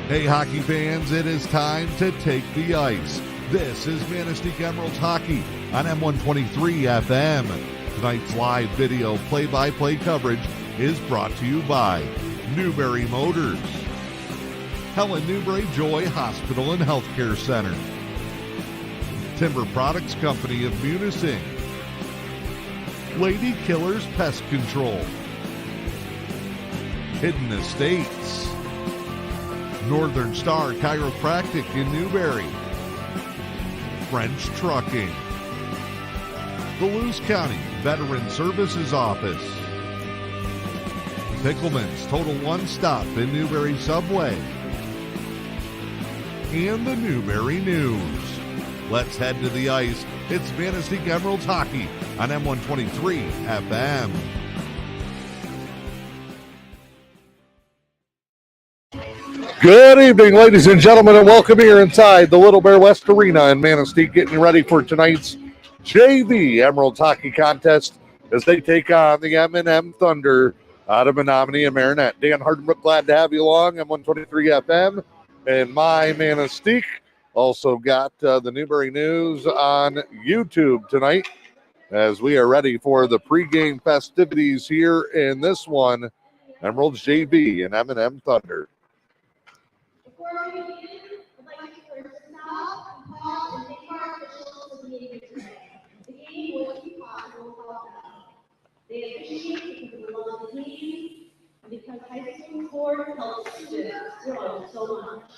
Hey, hockey fans, it is time to take the ice. This is Manistique Emeralds Hockey on M123 FM. Tonight's live video play-by-play coverage is brought to you by Newberry Motors, Helen Newberry Joy Hospital and Healthcare Center, Timber Products Company of Munising, Lady Killers Pest Control, Hidden Estates, Northern Star Chiropractic in Newberry, French Trucking, the Lewis County Veteran Services Office, Pickleman's Total One Stop in Newberry Subway, and the Newberry News. Let's head to the ice. It's Manistique Emeralds Hockey on M123 FM. Good evening, ladies and gentlemen, and welcome here inside the Little Bear West Arena in Manistique, getting ready for tonight's JV Emeralds Hockey Contest as they take on the M&M Thunder out of Menominee and Marinette. Dan Hardenbrook, glad to have you along on 123 FM and my Manistique. Also got the Newberry News on YouTube tonight as we are ready for the pregame festivities here in this one, Emeralds JV and M&M Thunder. Before we begin, I'd like to first stop, pause, and thank our officials for being here today. The game wouldn't be possible without them. They appreciate it because they love the game and because high school sports helps students grow so much.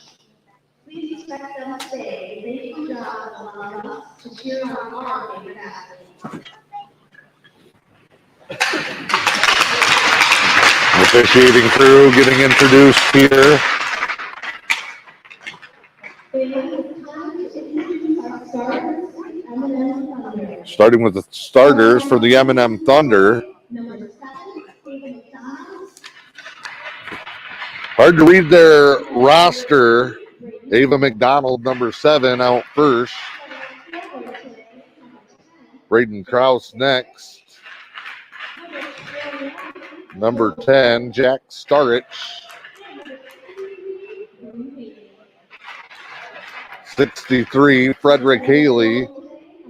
Please expect them to stay. They do a job of allowing us to cheer on our favorite athletes. Officiating crew getting introduced here. Starting with the starters for the M&M Thunder. Hard to read their roster. Ava McDonald, number 7, out first. Braden Krause next. Number 10, Jack Starich. 63, Frederick Haley.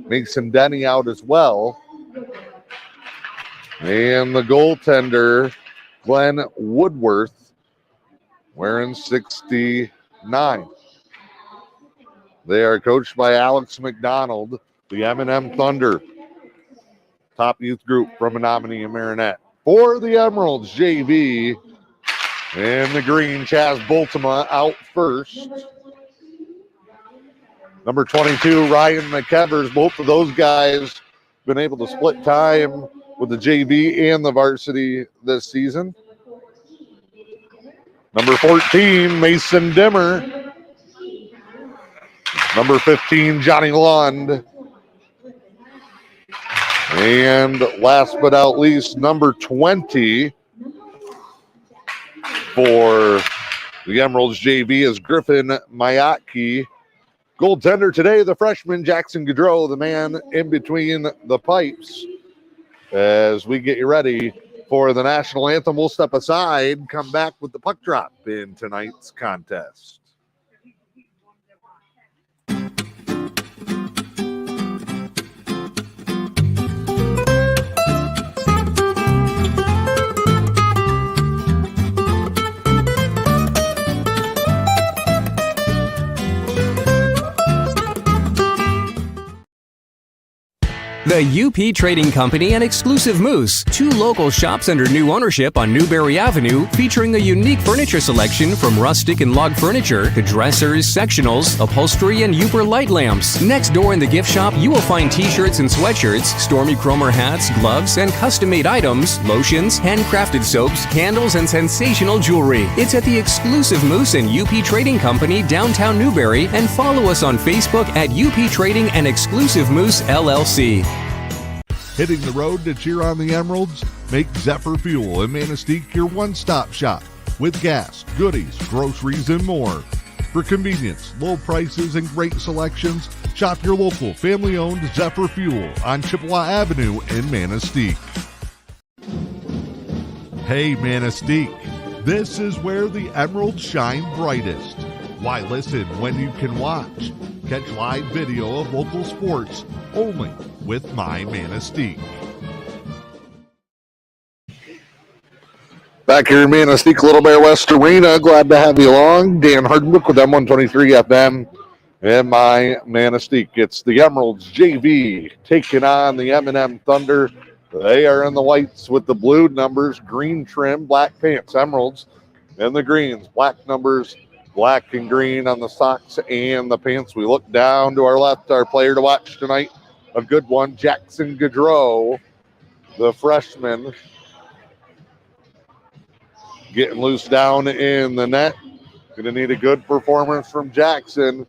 Mason Denny out as well. And the goaltender, Glenn Woodworth, wearing 69. They are coached by Alex McDonald, the M&M Thunder, top youth group from Menominee and Marinette. For the Emeralds JV, and the green, Chaz Boltema out first. Number 22, Ryan McEvers. Both of those guys been able to split time with the JV and the varsity this season. Number 14, Mason Dimmer. Number 15, Johnny Lund. And last but not least, number 20 for the Emeralds JV is Griffin Mayatki. Goaltender today, the freshman Jackson Gaudreau, the man in between the pipes. As we get you ready for the national anthem, we'll step aside, come back with the puck drop in tonight's contest. The UP Trading Company and Exclusive Moose, 2 local shops under new ownership on Newberry Avenue, featuring a unique furniture selection from rustic and log furniture to dressers, sectionals, upholstery, and Uber light lamps. Next door in the gift shop, you will find t-shirts and sweatshirts, Stormy Cromer hats, gloves, and custom-made items, lotions, handcrafted soaps, candles, and sensational jewelry. It's at the Exclusive Moose and UP Trading Company, downtown Newberry, and follow us on Facebook at UP Trading and Exclusive Moose, LLC. Hitting the road to cheer on the Emeralds? Make Zephyr Fuel in Manistique your one-stop shop with gas, goodies, groceries, and more. For convenience, low prices, and great selections, shop your local family-owned Zephyr Fuel on Chippewa Avenue in Manistique. Hey, Manistique. This is where the emeralds shine brightest. Why listen when you can watch? Catch live video of local sports only with my Manistique. Back here in Manistique, Little Bear West Arena. Glad to have you along. Dan Hardwick with M123 FM and my Manistique. It's the Emeralds JV taking on the M&M Thunder. They are in the whites with the blue numbers, green trim, black pants. Emeralds in the greens, black numbers, black and green on the socks and the pants. We look down to our left, our player to watch tonight, a good one, Jackson Gaudreau, the freshman, getting loose down in the net. Going to need a good performance from Jackson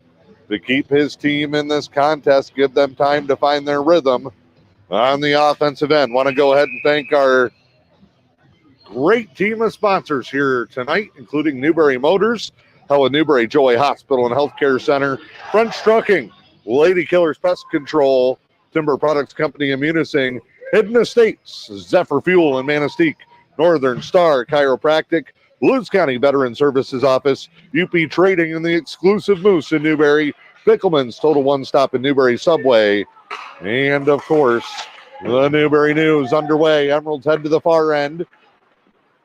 to keep his team in this contest, give them time to find their rhythm on the offensive end. Want to go ahead and thank our great team of sponsors here tonight, including Newberry Motors, Helen Newberry Joy Hospital and Healthcare Center, French Trucking, Lady Killers Pest Control, Timber Products Company of Munising, Hidden Estates, Zephyr Fuel in Manistique, Northern Star Chiropractic, Blues County Veteran Services Office, UP Trading and the exclusive Moose in Newberry, Bickelman's Total One Stop in Newberry Subway, and of course, the Newberry News underway. Emeralds head to the far end.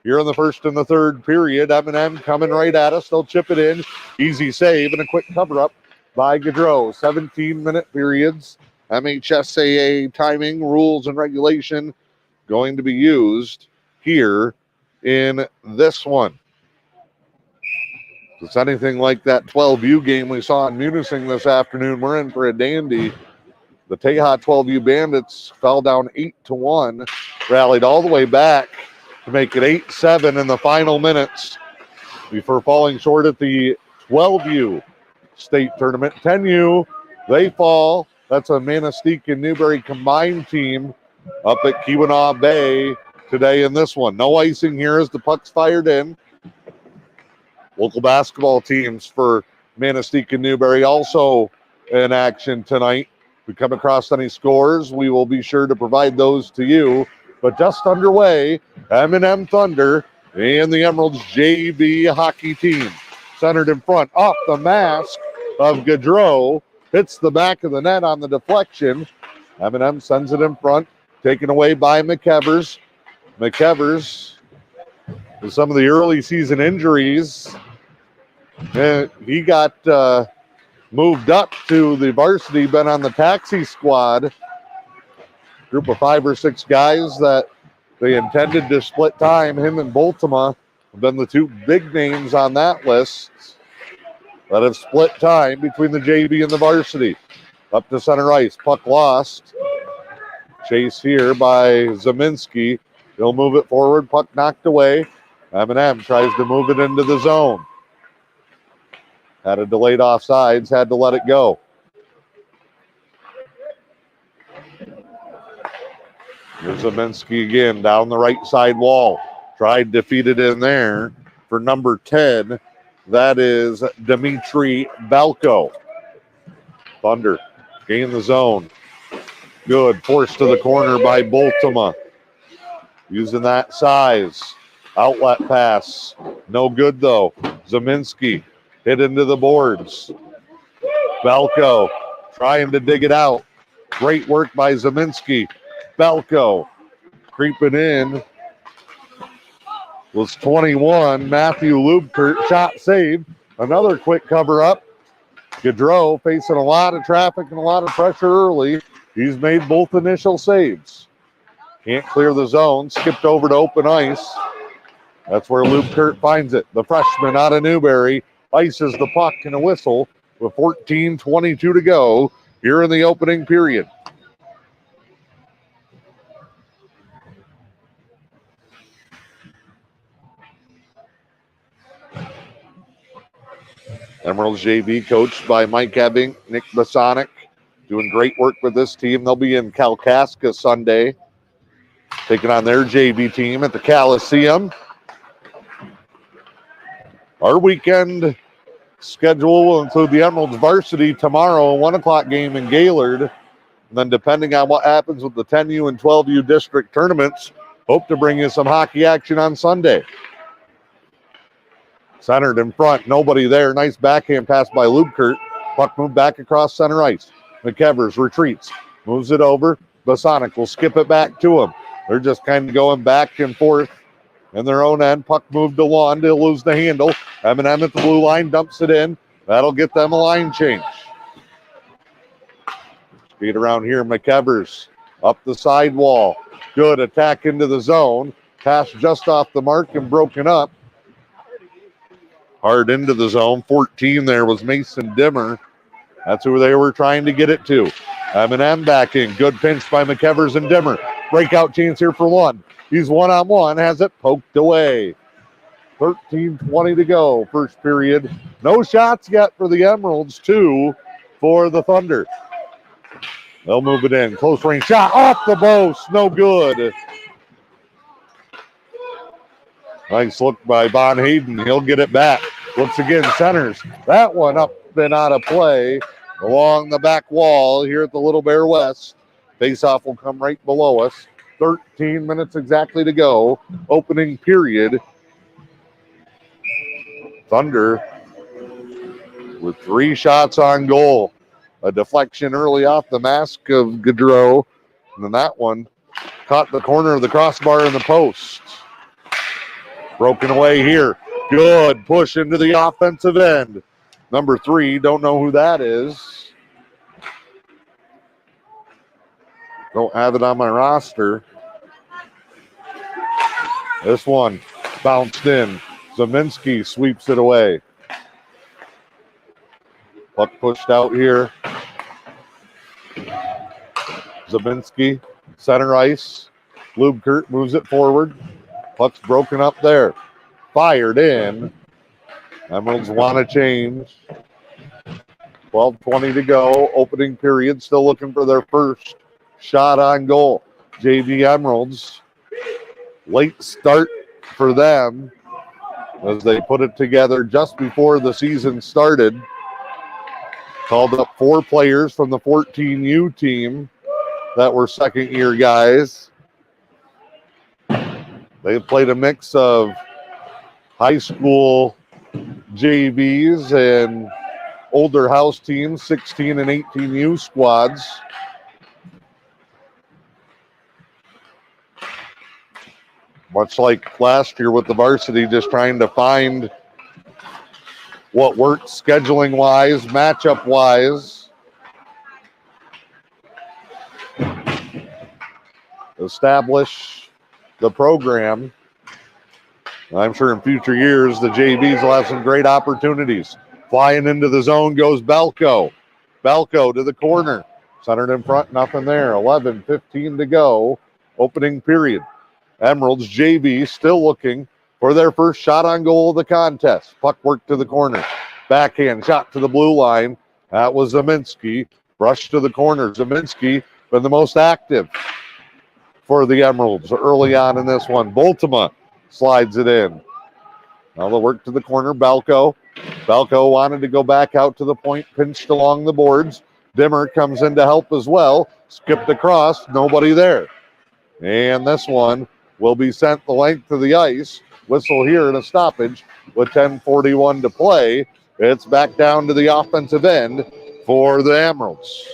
Here in the first and the third period, M&M coming right at us. They'll chip it in. Easy save and a quick cover-up by Gaudreau. 17-minute periods. MHSAA timing, rules, and regulation going to be used here in this one. If it's anything like that 12U game we saw in Munising this afternoon, we're in for a dandy. The Teja 12U Bandits fell down 8-1, rallied all the way back to make it 8-7 in the final minutes before falling short at the 12U state tournament. 10U, they fall. That's a Manistique and Newberry combined team up at Keweenaw Bay today in this one. No icing here as the puck's fired in. Local basketball teams for Manistique and Newberry also in action tonight. If we come across any scores, we will be sure to provide those to you. But just underway, M&M Thunder and the Emeralds JV hockey team. Centered in front, off the mask of Gaudreau, hits the back of the net on the deflection. M&M sends it in front, taken away by McEvers. McEvers, with some of the early season injuries, he got moved up to the varsity, been on the taxi squad. Group of 5 or 6 guys that they intended to split time. Him and Boltema have been the 2 big names on that list that have split time between the JV and the varsity. Up to center ice, puck lost. Chase here by Zeminski. He'll move it forward, puck knocked away. M&M tries to move it into the zone. Had a delayed offsides, had to let it go. Here's Zeminski again down the right side wall. Tried to feed it in there for number 10. That is Dimitri Balko. Thunder gain the zone. Good. Forced to the corner by Boltema. Using that size. Outlet pass. No good though. Zeminski hit into the boards. Balko trying to dig it out. Great work by Zeminski. Balko creeping in was 21. Matthew Lubkert, shot saved. Another quick cover up. Gaudreau facing a lot of traffic and a lot of pressure early. He's made both initial saves. Can't clear the zone. Skipped over to open ice. That's where Lubkert finds it. The freshman out of Newberry ices the puck and a whistle with 14:22 to go here in the opening period. Emeralds JV coached by Mike Ebbing, Nick Basonic, doing great work with this team. They'll be in Kalkaska Sunday, taking on their JV team at the Coliseum. Our weekend schedule will include the Emeralds varsity tomorrow, a 1 o'clock game in Gaylord. And then depending on what happens with the 10U and 12U district tournaments, hope to bring you some hockey action on Sunday. Centered in front, nobody there. Nice backhand pass by Lubkert. Puck moved back across center ice. McEvers retreats, moves it over. Bosonic will skip it back to him. They're just kind of going back and forth in their own end. Puck moved to Lund. They'll lose the handle. M&M at the blue line, dumps it in. That'll get them a line change. Speed around here. McEvers up the sidewall. Good attack into the zone. Pass just off the mark and broken up. Hard into the zone. 14 there was Mason Dimmer. That's who they were trying to get it to. M&M back in. Good pinch by McEvers and Dimmer. Breakout chance here for Lund. He's one-on-one. Has it poked away. 13:20 to go. First period. No shots yet for the Emeralds. 2 for the Thunder. They'll move it in. Close range shot off the post. No good. Nice look by Von Hayden. He'll get it back. Looks again, centers. That one up and out of play along the back wall here at the Little Bear West. Faceoff will come right below us. 13 minutes exactly to go. Opening period. Thunder with 3 shots on goal. A deflection early off the mask of Gaudreau. And then that one caught the corner of the crossbar in the post. Broken away here. Good push into the offensive end. Number 3, don't know who that is. Don't have it on my roster. This one bounced in. Zeminski sweeps it away. Puck pushed out here. Zeminski, center ice. Lubkert moves it forward. Puck's broken up there. Fired in. Emeralds want to change. 12:20 to go. Opening period. Still looking for their first shot on goal. JV Emeralds. Late start for them as they put it together just before the season started. Called up 4 players from the 14U team that were second-year guys. They've played a mix of high school JVs and older house teams, 16 and 18U squads. Much like last year with the varsity, just trying to find what works scheduling-wise, matchup-wise. Establish the program. I'm sure in future years, the JVs will have some great opportunities. Flying into the zone goes Belko. Belko to the corner. Centered in front, nothing there. 11:15 to go. Opening period. Emeralds JV still looking for their first shot on goal of the contest. Puck work to the corner. Backhand shot to the blue line. That was Zeminski. Brush to the corner. Zeminski been the most active for the Emeralds early on in this one. Boltema slides it in. Now the work to the corner. Belko. Belko wanted to go back out to the point, pinched along the boards. Dimmer comes in to help as well. Skipped across, nobody there. And this one will be sent the length of the ice. Whistle here and a stoppage with 10:41 to play. It's back down to the offensive end for the Emeralds.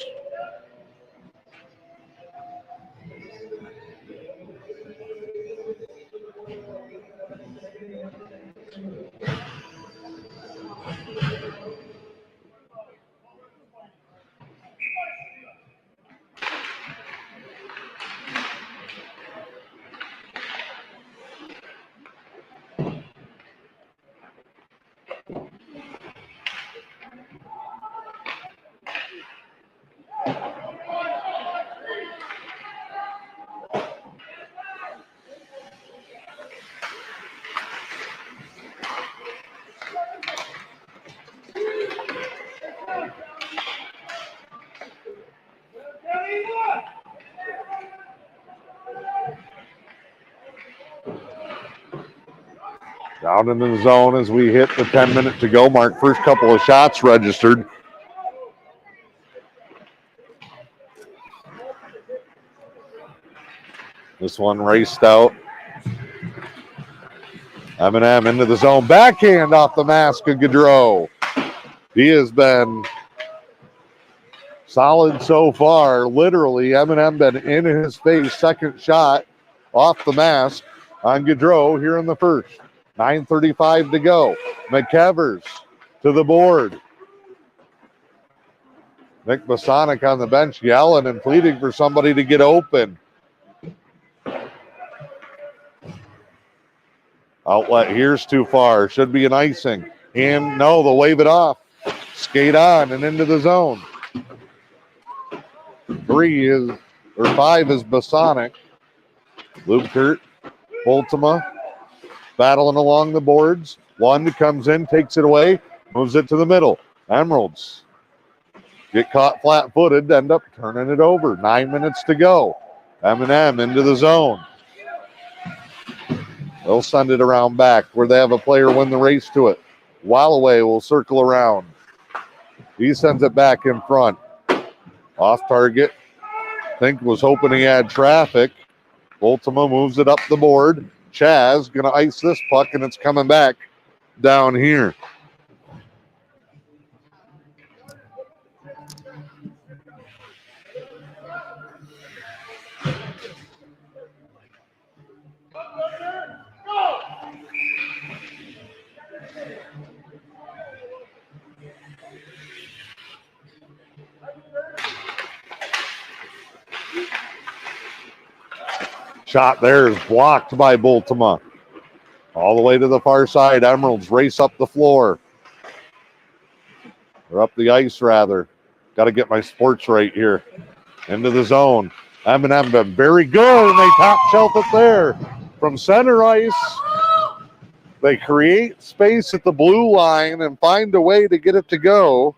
Down in the zone as we hit the 10-minute to go mark. First couple of shots registered. This one raced out. M&M into the zone. Backhand off the mask of Gaudreau. He has been solid so far. Literally, M&M been in his face. Second shot off the mask on Gaudreau here in the first. 9:35 to go. McEvers to the board. Nick Bosonic on the bench yelling and pleading for somebody to get open. Outlet here's too far. Should be an icing. And no, they'll wave it off. Skate on and into the zone. 5 is Bosonic. Lubkert, Ultima, battling along the boards. One comes in, takes it away, moves it to the middle. Emeralds get caught flat-footed, end up turning it over. 9 minutes to go. M&M into the zone. They'll send it around back where they have a player win the race to it. Wallaway will circle around. He sends it back in front. Off target. Think was hoping he had traffic. Ultima moves it up the board. Chaz going to ice this puck, and it's coming back down here. Shot there is blocked by Bultema. All the way to the far side. Emeralds race up the floor. Or up the ice, rather. Got to get my sports right here. Into the zone. M&M been very good, and they top shelf it there. From center ice, they create space at the blue line and find a way to get it to go.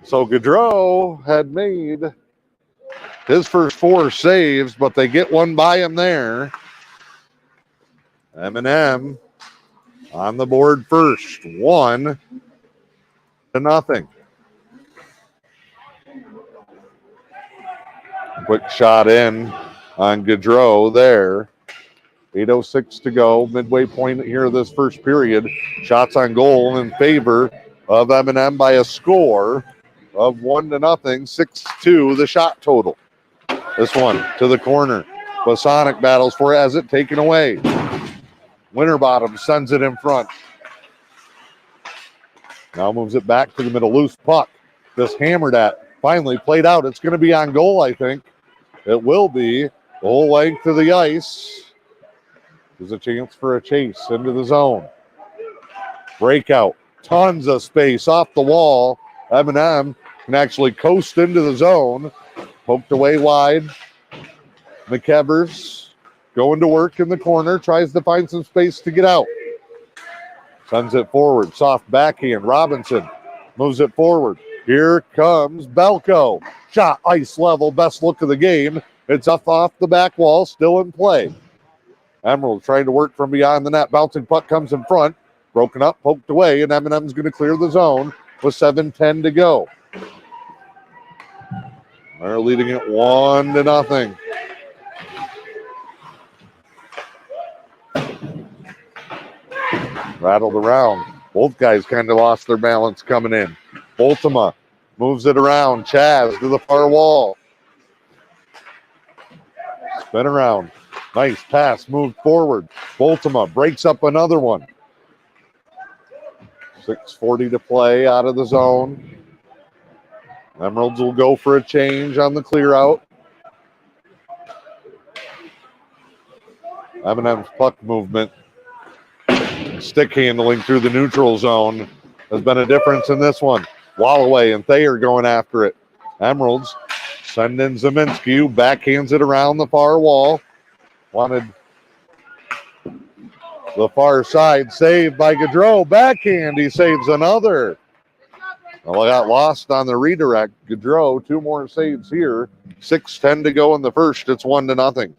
So Gaudreau had made his first 4 saves, but they get one by him there. M&M on the board first, 1-0. Quick shot in on Gaudreau there. 8:06 to go, midway point here of this first period. Shots on goal in favor of M&M by a score of 1-0, 6-2 the shot total. This one to the corner. Bosonic battles for it, has it taken away. Winterbottom sends it in front. Now moves it back to the middle. Loose puck. Just hammered at. Finally played out. It's going to be on goal, I think. It will be. The whole length of the ice. There's a chance for a chase into the zone. Breakout. Tons of space off the wall. M&M can actually coast into the zone. Poked away wide. McEvers going to work in the corner. Tries to find some space to get out. Sends it forward. Soft backhand. Robinson moves it forward. Here comes Belko. Shot ice level. Best look of the game. It's up off the back wall. Still in play. Emerald trying to work from beyond the net. Bouncing puck comes in front. Broken up. Poked away. And M&M's going to clear the zone with 7:10 to go. They're leading it 1-0. Rattled around. Both guys kind of lost their balance coming in. Ultima moves it around. Chaz to the far wall. Spin around. Nice pass. Moved forward. Ultima breaks up another one. 6:40 to play out of the zone. Emeralds will go for a change on the clear out. M&M's puck movement, stick handling through the neutral zone has been a difference in this one. Wallaway and Thayer going after it. Emeralds send in Zeminski, who backhands it around the far wall. Wanted the far side, saved by Gaudreau. Backhand, he saves another. Well, I got lost on the redirect. Gaudreau, 2 more saves here. 6:10 to go in the first. It's 1-0.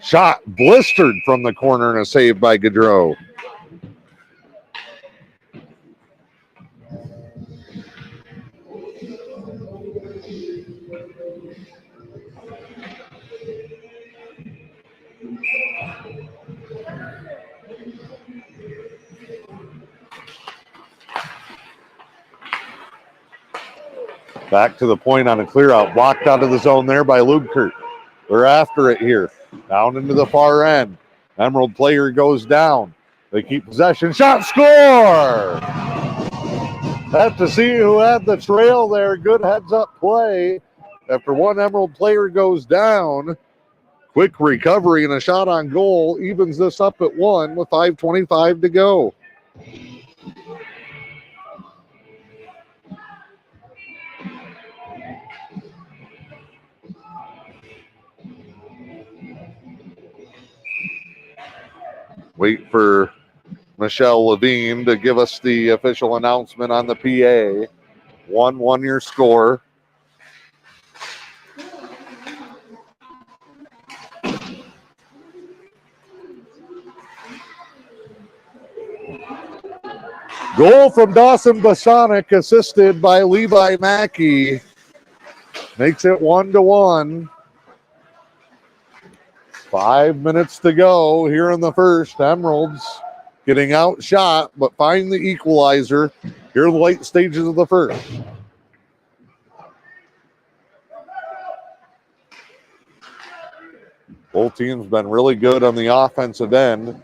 Shot blistered from the corner and a save by Gaudreau. Back to the point on a clear out. Blocked out of the zone there by Lugkert. They're after it here. Down into the far end. Emerald player goes down. They keep possession. Shot, score! Have to see who had the trail there. Good heads up play. After one Emerald player goes down, quick recovery and a shot on goal evens this up at 1 with 5:25 to go. Wait for Michelle Levine to give us the official announcement on the PA. 1-1 your score. Goal from Dawson Bosonic, assisted by Levi Mackey. Makes it 1-1. 5 minutes to go here in the first. Emeralds getting outshot, but find the equalizer here in the late stages of the first. Both teams been really good on the offensive end.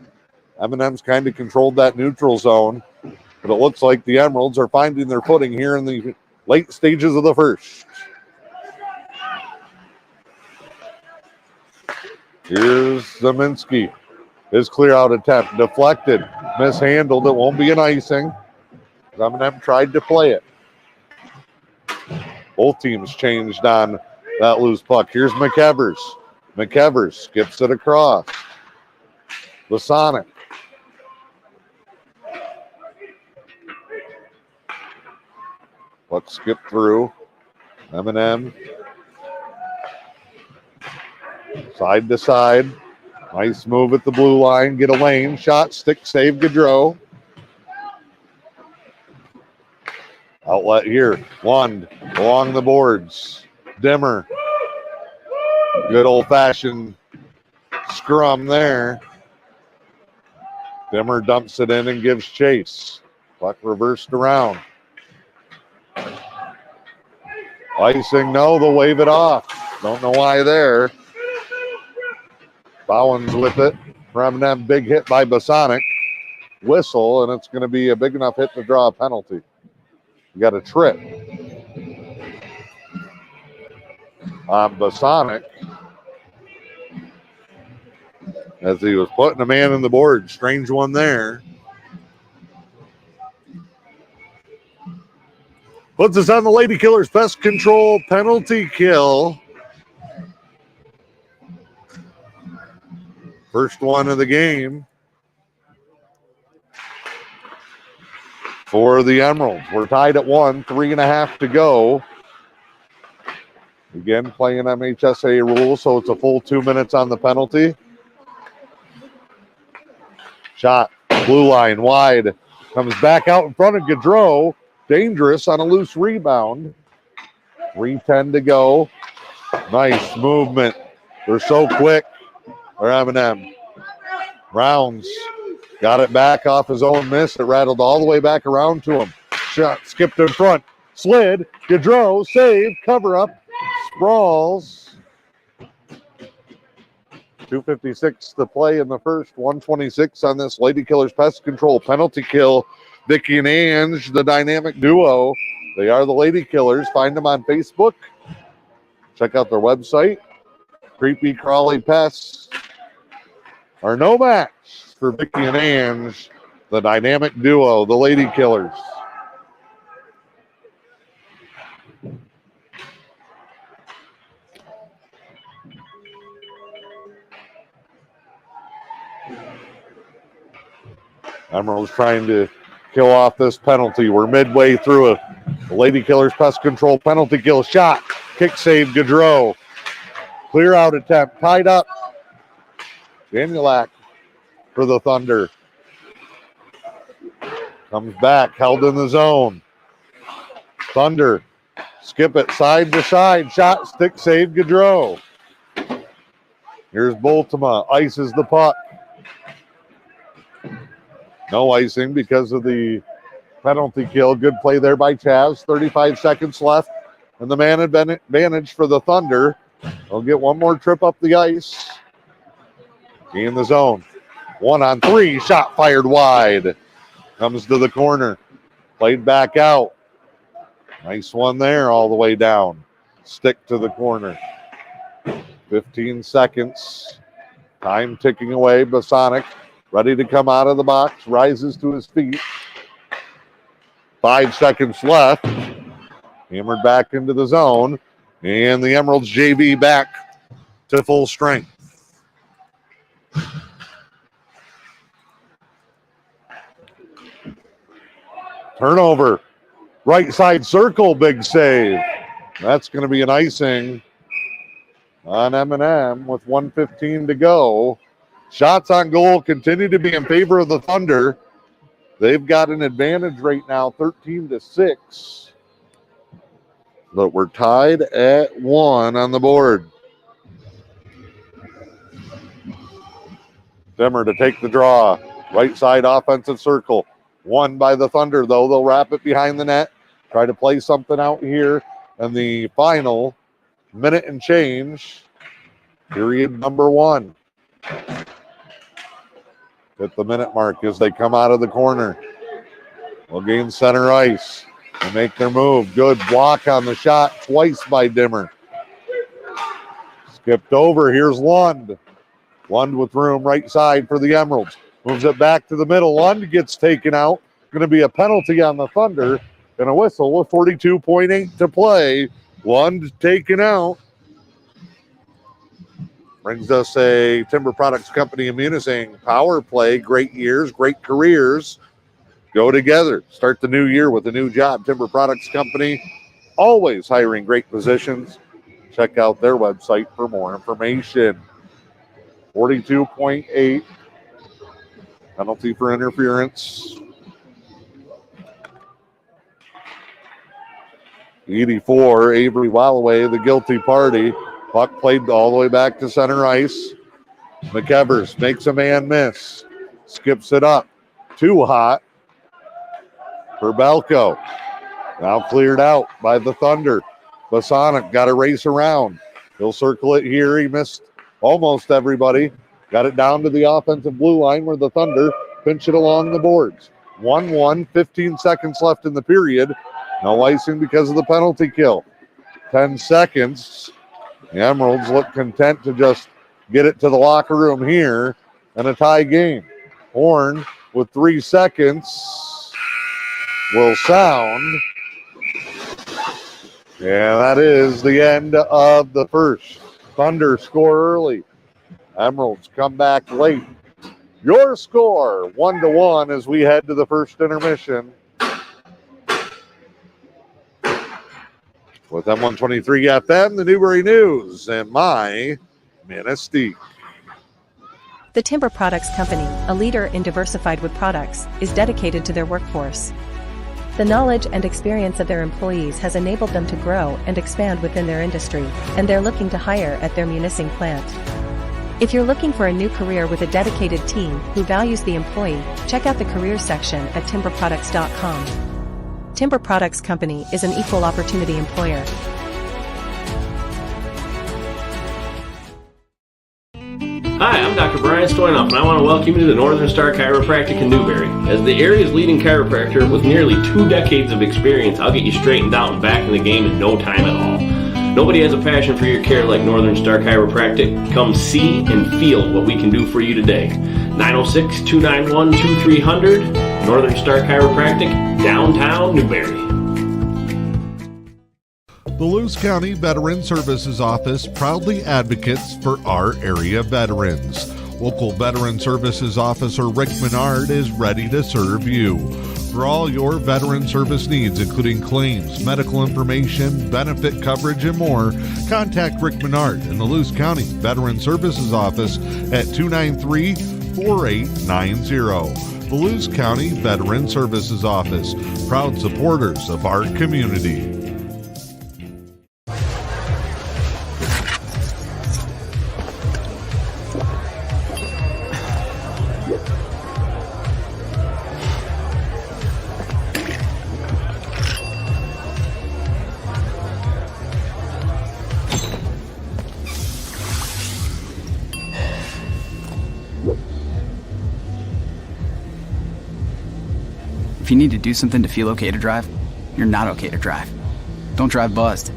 M&M's kind of controlled that neutral zone, but it looks like the Emeralds are finding their footing here in the late stages of the first. Here's Zeminski. His clear out attempt deflected, mishandled. It won't be an icing. M&M tried to play it. Both teams changed on that loose puck. Here's McEvers. McEvers skips it across. Bosonic. Puck skipped through. M&M. Side to side. Nice move at the blue line. Get a lane. Shot, stick, save, Gaudreau. Outlet here. Lund along the boards. Dimmer. Good old-fashioned scrum there. Dimmer dumps it in and gives chase. Puck reversed around. Icing, no, they'll wave it off. Don't know why there. Bowens with it. M&M big hit by Bosonic. Whistle, and it's going to be a big enough hit to draw a penalty. You got a trip on Bosonic as he was putting a man in the board. Strange one there. Puts us on the Lady Killers Pest Control penalty kill. First one of the game for the Emeralds. We're tied at 1, 3.5 to go. Again, playing MHSA rules, so it's a full 2 minutes on the penalty. Shot, blue line, wide. Comes back out in front of Gaudreau. dangerous on a loose rebound. 3:10 to go. Nice movement. They're so quick. Or M&M. Rounds got it back off his own miss. It rattled all the way back around to him. Shot skipped in front. Slid. Gaudreau. Save. Cover up. Sprawls. 2:56 to play in the first. 1:26 on this Lady Killers Pest Control penalty kill. Vicky and Ange, the dynamic duo. They are the Lady Killers. Find them on Facebook. Check out their website. Creepy Crawly Pests are no match for Vicky and Ange, the dynamic duo, the Lady Killers. Emerald's trying to kill off this penalty. We're midway through it. The Lady Killers Pest Control penalty kill shot. Kick save, Gaudreau. Clear out attempt. Tied up. Danielak for the Thunder. Comes back. Held in the zone. Thunder. Skip it side to side. Shot. Stick save, Gaudreau. Here's Boltema. Ices the puck. No icing because of the penalty kill. Good play there by Chaz. 35 seconds left. And the man advantage for the Thunder. They'll get one more trip up the ice. In the zone. 1-on-3. Shot fired wide. Comes to the corner. Played back out. Nice one there all the way down. Stick to the corner. 15 seconds. Time ticking away. Bosonic ready to come out of the box. Rises to his feet. 5 seconds left. Hammered back into the zone. And the Emeralds JV back to full strength. Turnover. Right side circle, big save. That's going to be an icing on M&M with 1:15 to go. Shots on goal continue to be in favor of the Thunder. They've got an advantage right now, 13-6. But we're tied at 1 on the board. Dimmer to take the draw. Right side offensive circle. Won by the Thunder, though. They'll wrap it behind the net. Try to play something out here. And the final minute and change. Period number 1. At the minute mark as they come out of the corner. They'll gain center ice and make their move. Good block on the shot twice by Dimmer. Skipped over. Here's Lund. Lund with room right side for the Emeralds. Moves it back to the middle. Lund gets taken out. Going to be a penalty on the Thunder. And a whistle with 42.8 to play. Lund taken out. Brings us a Timber Products Company immunizing power play. Great years, great careers. Go together. Start the new year with a new job. Timber Products Company, always hiring great positions. Check out their website for more information. 42.8. Penalty for interference. 84, Avery Walloway, the guilty party. Puck played all the way back to center ice. McEvers makes a man miss. Skips it up. Too hot for Belko. Now cleared out by the Thunder. Bosonic got to race around. He'll circle it here. He missed almost everybody. Got it down to the offensive blue line where the Thunder pinch it along the boards. 1-1, 15 seconds left in the period. No icing because of the penalty kill. 10 seconds. The Emeralds look content to just get it to the locker room here and a tie game. Horn with 3 seconds will sound. Yeah, that is the end of the first. Thunder score early. Emeralds come back late. Your score 1-1 as we head to the first intermission. With M123 FM, the Newbury News, and my Manistique. The Timber Products Company, a leader in diversified wood products, is dedicated to their workforce. The knowledge and experience of their employees has enabled them to grow and expand within their industry, and they're looking to hire at their Munising plant. If you're looking for a new career with a dedicated team who values the employee, check out the careers section at timberproducts.com. Timber Products Company is an equal opportunity employer. Hi, I'm Dr. Brian Stoynoff, and I want to welcome you to the Northern Star Chiropractic in Newberry. As the area's leading chiropractor with nearly 2 decades of experience, I'll get you straightened out and back in the game in no time at all. Nobody has a passion for your care like Northern Star Chiropractic. Come see and feel what we can do for you today. 906-291-2300, Northern Star Chiropractic, downtown Newberry. The Lewis County Veteran Services Office proudly advocates for our area veterans. Local Veteran Services Officer Rick Menard is ready to serve you. For all your veteran service needs, including claims, medical information, benefit coverage, and more, contact Rick Menard in the Lewis County Veteran Services Office at 293-4890. The Lewis County Veteran Services Office, proud supporters of our community. If you need to do something to feel okay to drive, you're not okay to drive. Don't drive buzzed.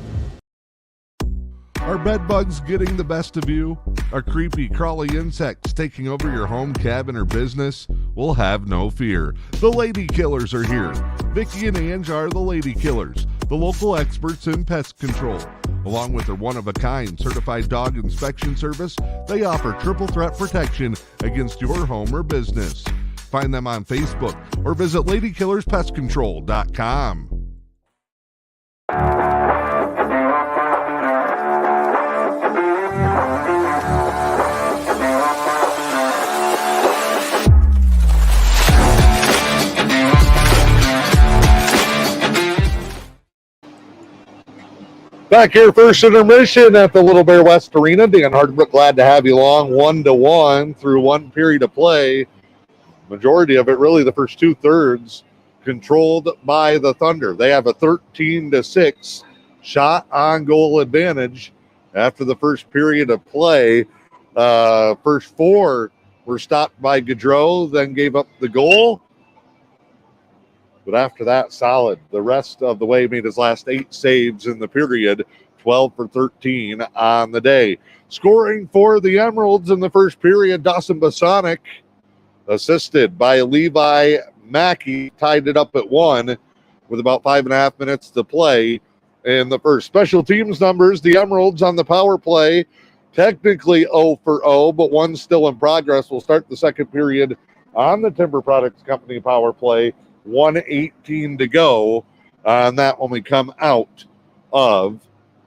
Are bed bugs getting the best of you? Are creepy, crawly insects taking over your home, cabin, or business? Well, have no fear. The Lady Killers are here. Vicki and Ange are the Lady Killers, the local experts in pest control. Along with their one-of-a-kind certified dog inspection service, they offer triple threat protection against your home or business. Find them on Facebook or visit ladykillerspestcontrol.com. Back here, first intermission at the Little Bear West Arena. Dan Hardbrook, glad to have you along 1-1 through one period of play. Majority of it, really the first 2/3, controlled by the Thunder. They have a 13-6 shot on goal advantage after the first period of play. First 4 were stopped by Gaudreau, then gave up the goal. But after that, solid. The rest of the way made his last 8 saves in the period, 12 for 13 on the day. Scoring for the Emeralds in the first period, Dawson Bosonic, assisted by Levi Mackey, tied it up at 1 with about 5.5 minutes to play in the first. Special teams numbers, the Emeralds on the power play, technically 0 for 0, but 1 still in progress. We'll start the second period on the Timber Products Company power play. 1:18 to go on that when we come out of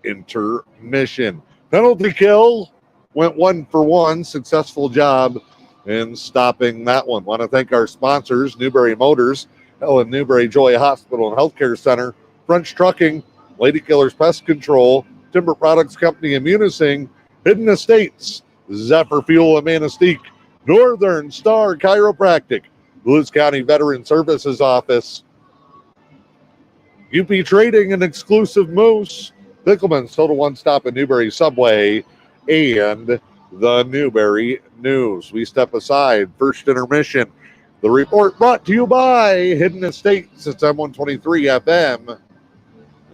intermission. Penalty kill went 1 for 1. Successful job in stopping that one. Want to thank our sponsors, Newberry Motors, Helen Newberry Joy Hospital and Healthcare Center, French Trucking, Lady Killers Pest Control, Timber Products Company in Munising, Hidden Estates, Zephyr Fuel and Manistique, Northern Star Chiropractic, Lewis County Veteran Services Office, UP Trading and Exclusive Moose, Pickleman's Total One Stop and Newberry Subway, and the Newberry News. We step aside. First intermission. The report brought to you by Hidden Estates. It's M123 FM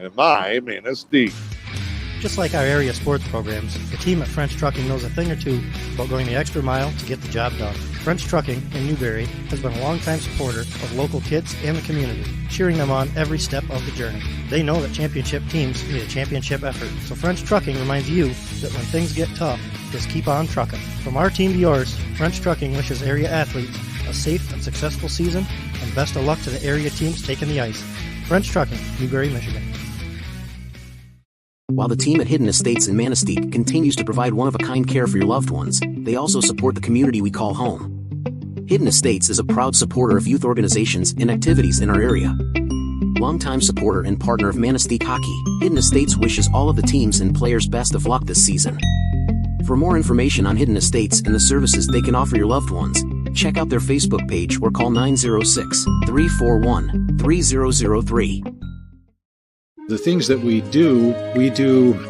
and my Manistique. Just like our area sports programs, the team at French Trucking knows a thing or two about going the extra mile to get the job done. French Trucking in Newberry has been a longtime supporter of local kids and the community, cheering them on every step of the journey. They know that championship teams need a championship effort, so French Trucking reminds you that when things get tough, just keep on trucking. From our team to yours, French Trucking wishes area athletes a safe and successful season, and best of luck to the area teams taking the ice. French Trucking, Newberry, Michigan. While the team at Hidden Estates in Manistique continues to provide one-of-a-kind care for your loved ones, they also support the community we call home. Hidden Estates is a proud supporter of youth organizations and activities in our area. Longtime supporter and partner of Manistique Hockey, Hidden Estates wishes all of the teams and players best of luck this season. For more information on Hidden Estates and the services they can offer your loved ones, check out their Facebook page or call 906-341-3003. The things that we do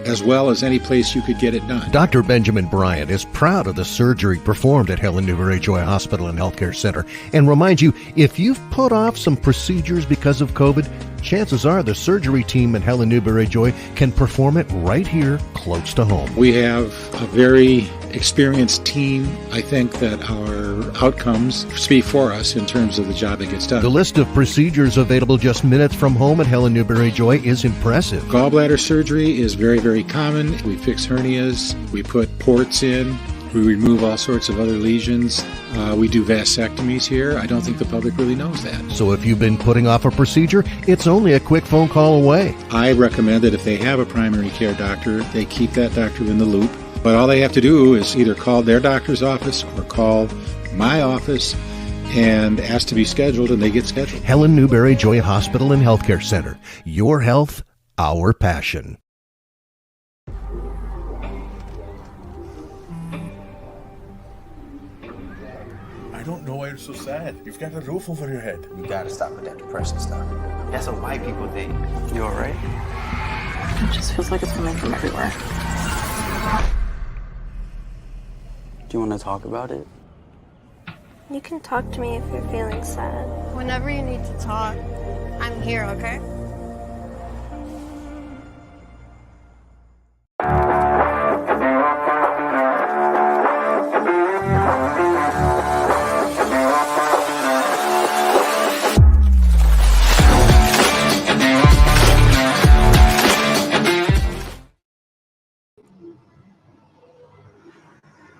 as well as any place you could get it done. Dr. Benjamin Bryant is proud of the surgery performed at Helen Newberry Joy Hospital and Healthcare Center and reminds you, if you've put off some procedures because of COVID, chances are the surgery team at Helen Newberry Joy can perform it right here close to home. We have a very experienced team. I think that our outcomes speak for us in terms of the job that gets done. The list of procedures available just minutes from home at Helen Newberry Joy is impressive. Gallbladder surgery is very, very common. We fix hernias. We put ports in. We remove all sorts of other lesions. We do vasectomies here. I don't think the public really knows that. So if you've been putting off a procedure, it's only a quick phone call away. I recommend that if they have a primary care doctor, they keep that doctor in the loop. But all they have to do is either call their doctor's office or call my office and ask to be scheduled, and they get scheduled. Helen Newberry Joy Hospital and Healthcare Center. Your health, our passion. I don't know why you're so sad. You've got a roof over your head. You gotta stop with that depressing stuff. That's what white people think. You alright? It just feels like it's coming from everywhere. Do you want to talk about it? You can talk to me if you're feeling sad. Whenever you need to talk, I'm here, okay?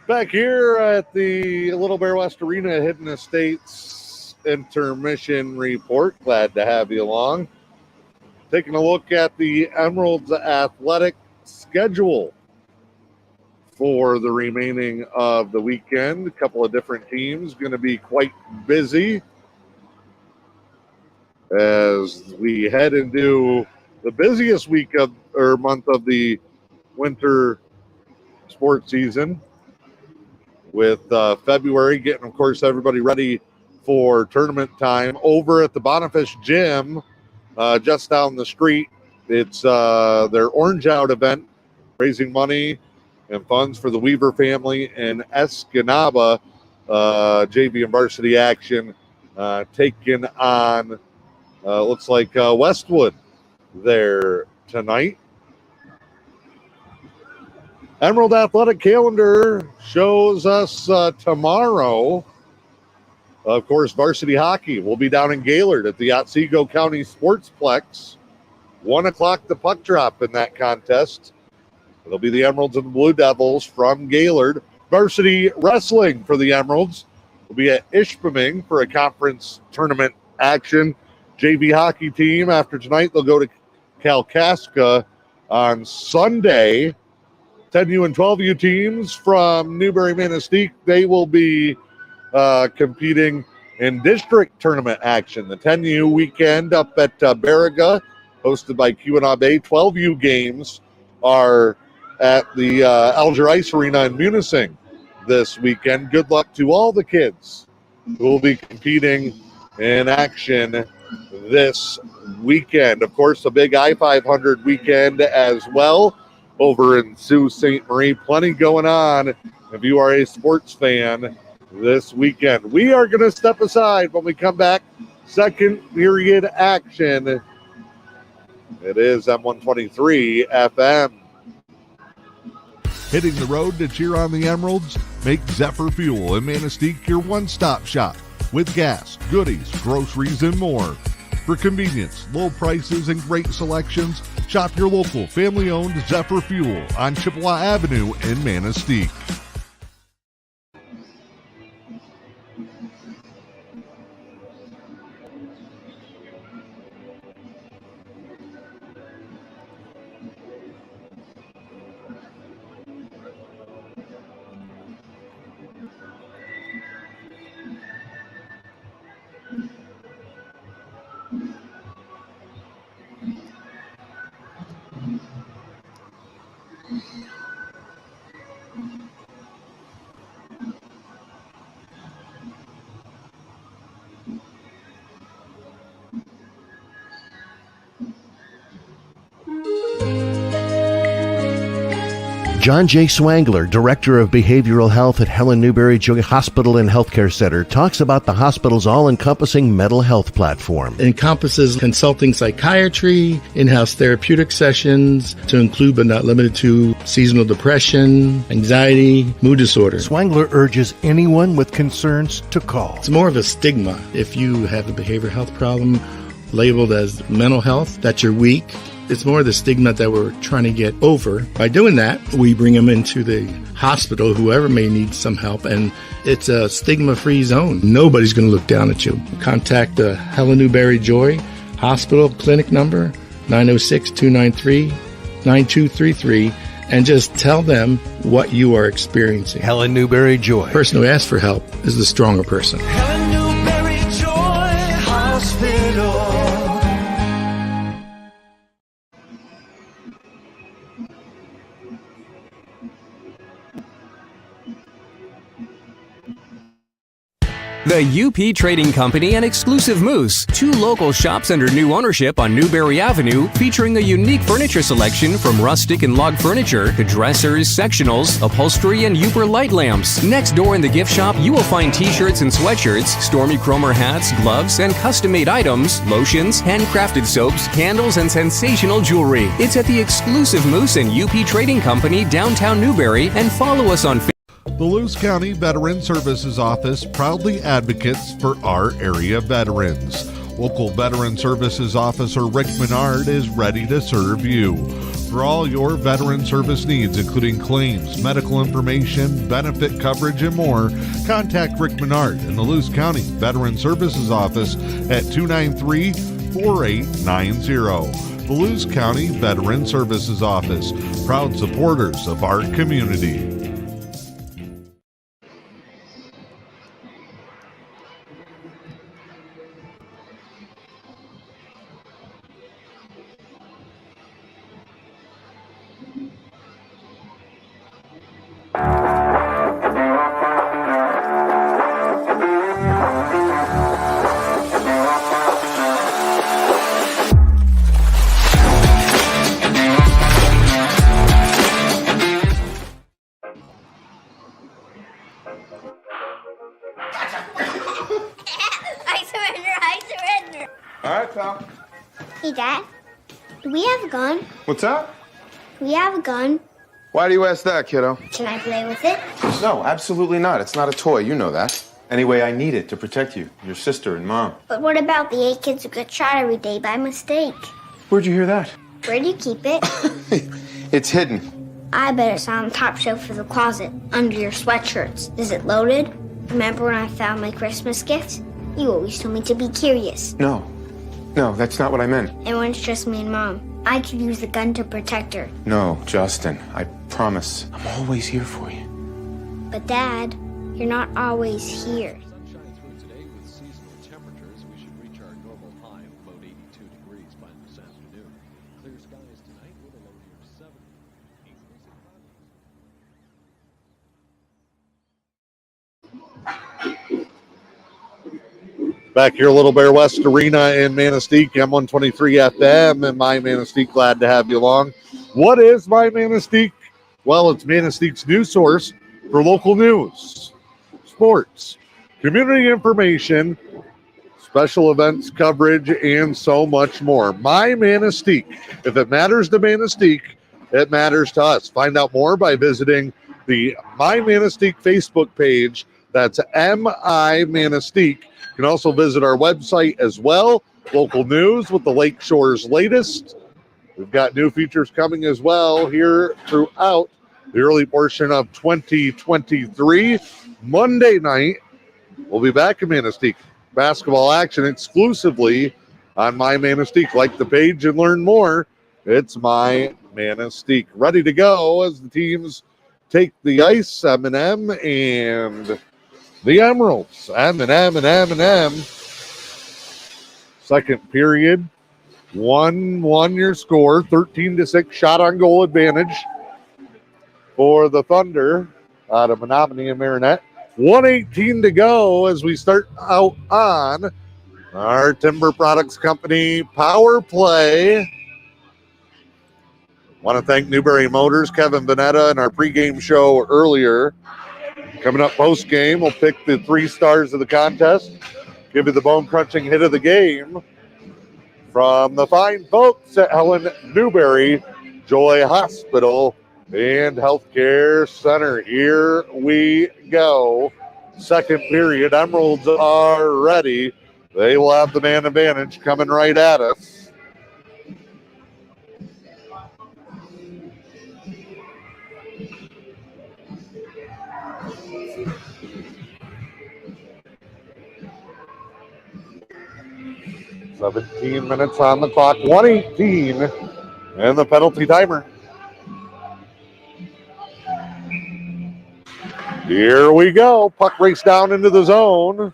Back here at the Little Bear West Arena at Hidden Estates intermission report. Glad to have you along. Taking a look at the Emeralds athletic schedule for the remaining of the weekend. A couple of different teams going to be quite busy as we head into the busiest week of or month of the winter sports season, with February getting, of course, everybody ready for tournament time over at the Boniface Gym just down the street. It's their Orange Out event, raising money and funds for the Weaver family in Escanaba. JV and varsity action taking on, looks like Westwood there tonight. Emerald Athletic calendar shows us tomorrow, of course, varsity hockey will be down in Gaylord at the Otsego County Sportsplex. 1 o'clock, the puck drop in that contest. It'll be the Emeralds and the Blue Devils from Gaylord. Varsity wrestling for the Emeralds will be at Ishpeming for a conference tournament action. JV hockey team, after tonight, they'll go to Kalkaska on Sunday. 10U and 12U teams from Newberry Manistique, they will be competing in district tournament action. The 10U weekend up at Baraga, hosted by Keweenaw Bay. 12U games are at the Alger Ice Arena in Munising this weekend. Good luck to all the kids who will be competing in action this weekend. Of course, a big I-500 weekend as well over in Sault Ste. Marie. Plenty going on if you are a sports fan this weekend. We are going to step aside when we come back. Second period action. It is M123 FM. Hitting the road to cheer on the Emeralds? Make Zephyr Fuel in Manistique your one-stop shop with gas, goodies, groceries, and more. For convenience, low prices, and great selections, shop your local family-owned Zephyr Fuel on Chippewa Avenue in Manistique. John J. Swangler, Director of Behavioral Health at Helen Newberry Joy Hospital and Healthcare Center, talks about the hospital's all-encompassing mental health platform. It encompasses consulting psychiatry, in-house therapeutic sessions, to include but not limited to seasonal depression, anxiety, mood disorders. Swangler urges anyone with concerns to call. It's more of a stigma. If you have a behavioral health problem labeled as mental health, that you're weak, it's more the stigma that we're trying to get over. By doing that, we bring them into the hospital, whoever may need some help, and it's a stigma-free zone. Nobody's going to look down at you. Contact the Helen Newberry Joy Hospital clinic number, 906-293-9233, and just tell them what you are experiencing. Helen Newberry Joy. The person who asks for help is the stronger person. Helen Newberry Joy Hospital. The UP Trading Company and Exclusive Moose, 2 local shops under new ownership on Newberry Avenue, featuring a unique furniture selection from rustic and log furniture to dressers, sectionals, upholstery, and Uber light lamps. Next door in the gift shop, you will find t-shirts and sweatshirts, Stormy Cromer hats, gloves, and custom-made items, lotions, handcrafted soaps, candles, and sensational jewelry. It's at the Exclusive Moose and UP Trading Company, downtown Newberry, and follow us on Facebook. The Lewis County Veteran Services Office proudly advocates for our area veterans. Local Veteran Services Officer Rick Menard is ready to serve you. For all your veteran service needs, including claims, medical information, benefit coverage, and more, contact Rick Menard in the Lewis County Veteran Services Office at 293-4890. The Lewis County Veteran Services Office, proud supporters of our community. I surrender. All right, pal. Hey, Dad. Do we have a gun? What's that? We have a gun. Why do you ask that, kiddo? Can I play with it? No, absolutely not. It's not a toy. You know that. Anyway, I need it to protect you, your sister, and Mom. But what about the 8 kids who get shot every day by mistake? Where'd you hear that? Where'd you keep it? It's hidden. I bet it's on the top shelf of the closet, under your sweatshirts. Is it loaded? Remember when I found my Christmas gift? You always told me to be curious. No, that's not what I meant. And when it's just me and Mom, I could use the gun to protect her. No, Justin, I promise. I'm always here for you. But Dad, you're not always here. Sunshine through today with seasonal temperatures. We should reach our normal high of about 82 degrees by this afternoon. Clear skies tonight with a low near 70. Back here, Little Bear West Arena in Manistique, M123 FM, and My Manistique. Glad to have you along. What is My Manistique? Well, it's Manistique's news source for local news, sports, community information, special events coverage, and so much more. My Manistique. If it matters to Manistique, it matters to us. Find out more by visiting the My Manistique Facebook page. That's M.I. Manistique. You can also visit our website as well. Local news with the Lake Shore's latest. We've got new features coming as well here throughout the early portion of 2023. Monday night, we'll be back in Manistique. Basketball action exclusively on My Manistique. Like the page and learn more. It's My Manistique. Ready to go as the teams take the ice. M&M and the Emeralds. M&M. Second period. 1-1 your score. 13-6 shot on goal advantage for the Thunder out of Menominee and Marinette. 1:18 to go as we start out on our Timber Products Company power play. Want to thank Newberry Motors, Kevin Bonetta, and our pregame show earlier. Coming up post-game, we'll pick the 3 stars of the contest, give you the bone-crunching hit of the game from the fine folks at Helen Newberry Joy Hospital and Healthcare Center. Here we go. Second period, Emeralds are ready. They will have the man advantage coming right at us. "17 minutes on the clock, 1:18 and the penalty timer." Here we go. Puck race down into the zone.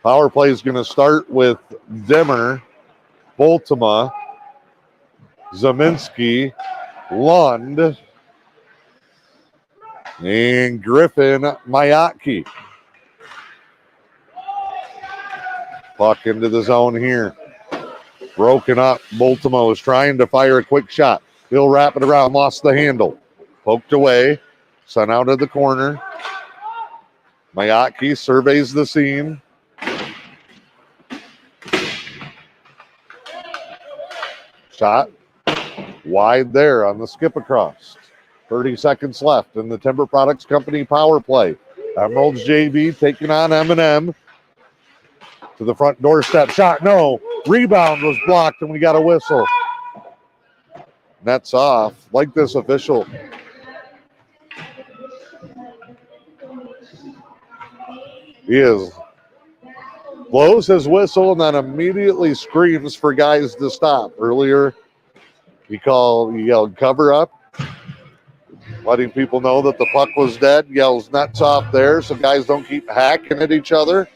Power play is going to start with Dimmer, Boltema, Zeminski, Lund, and Griffin Mayatki. Puck into the zone here. Broken up. Boltema is trying to fire a quick shot. He'll wrap it around, lost the handle. Poked away, sent out of the corner. Mayatki surveys the scene. Shot wide there on the skip across. 30 seconds left in the Timber Products Company power play. Emeralds JV taking on M&M. To the front doorstep. Shot, no. Rebound was blocked, and we got a whistle. Nets off. Like this official. He blows his whistle and then immediately screams for guys to stop. Earlier, he yelled cover up, letting people know that the puck was dead. Yells nets off there so guys don't keep hacking at each other.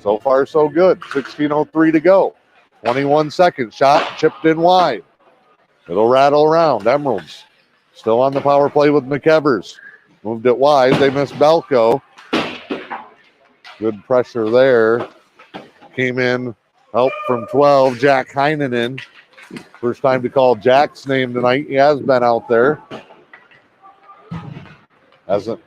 So far, so good. 16:03 to go. 21 seconds. Shot chipped in wide. It'll rattle around. Emeralds still on the power play with McEvers. Moved it wide. They missed Belko. Good pressure there. Came in. Help from 12. Jack Heinen. First time to call Jack's name tonight. He has been out there. Hasn't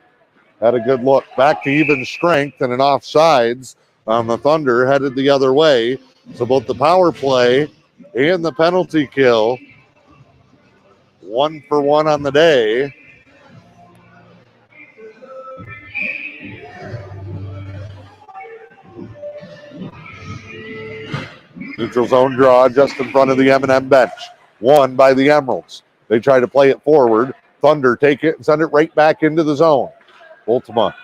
had a good look. Back to even strength and an offsides on the Thunder, headed the other way. So both the power play and the penalty kill, 1 for 1 on the day. Neutral zone draw just in front of the M&M bench. Won by the Emeralds. They try to play it forward. Thunder take it and send it right back into the zone. Ultima,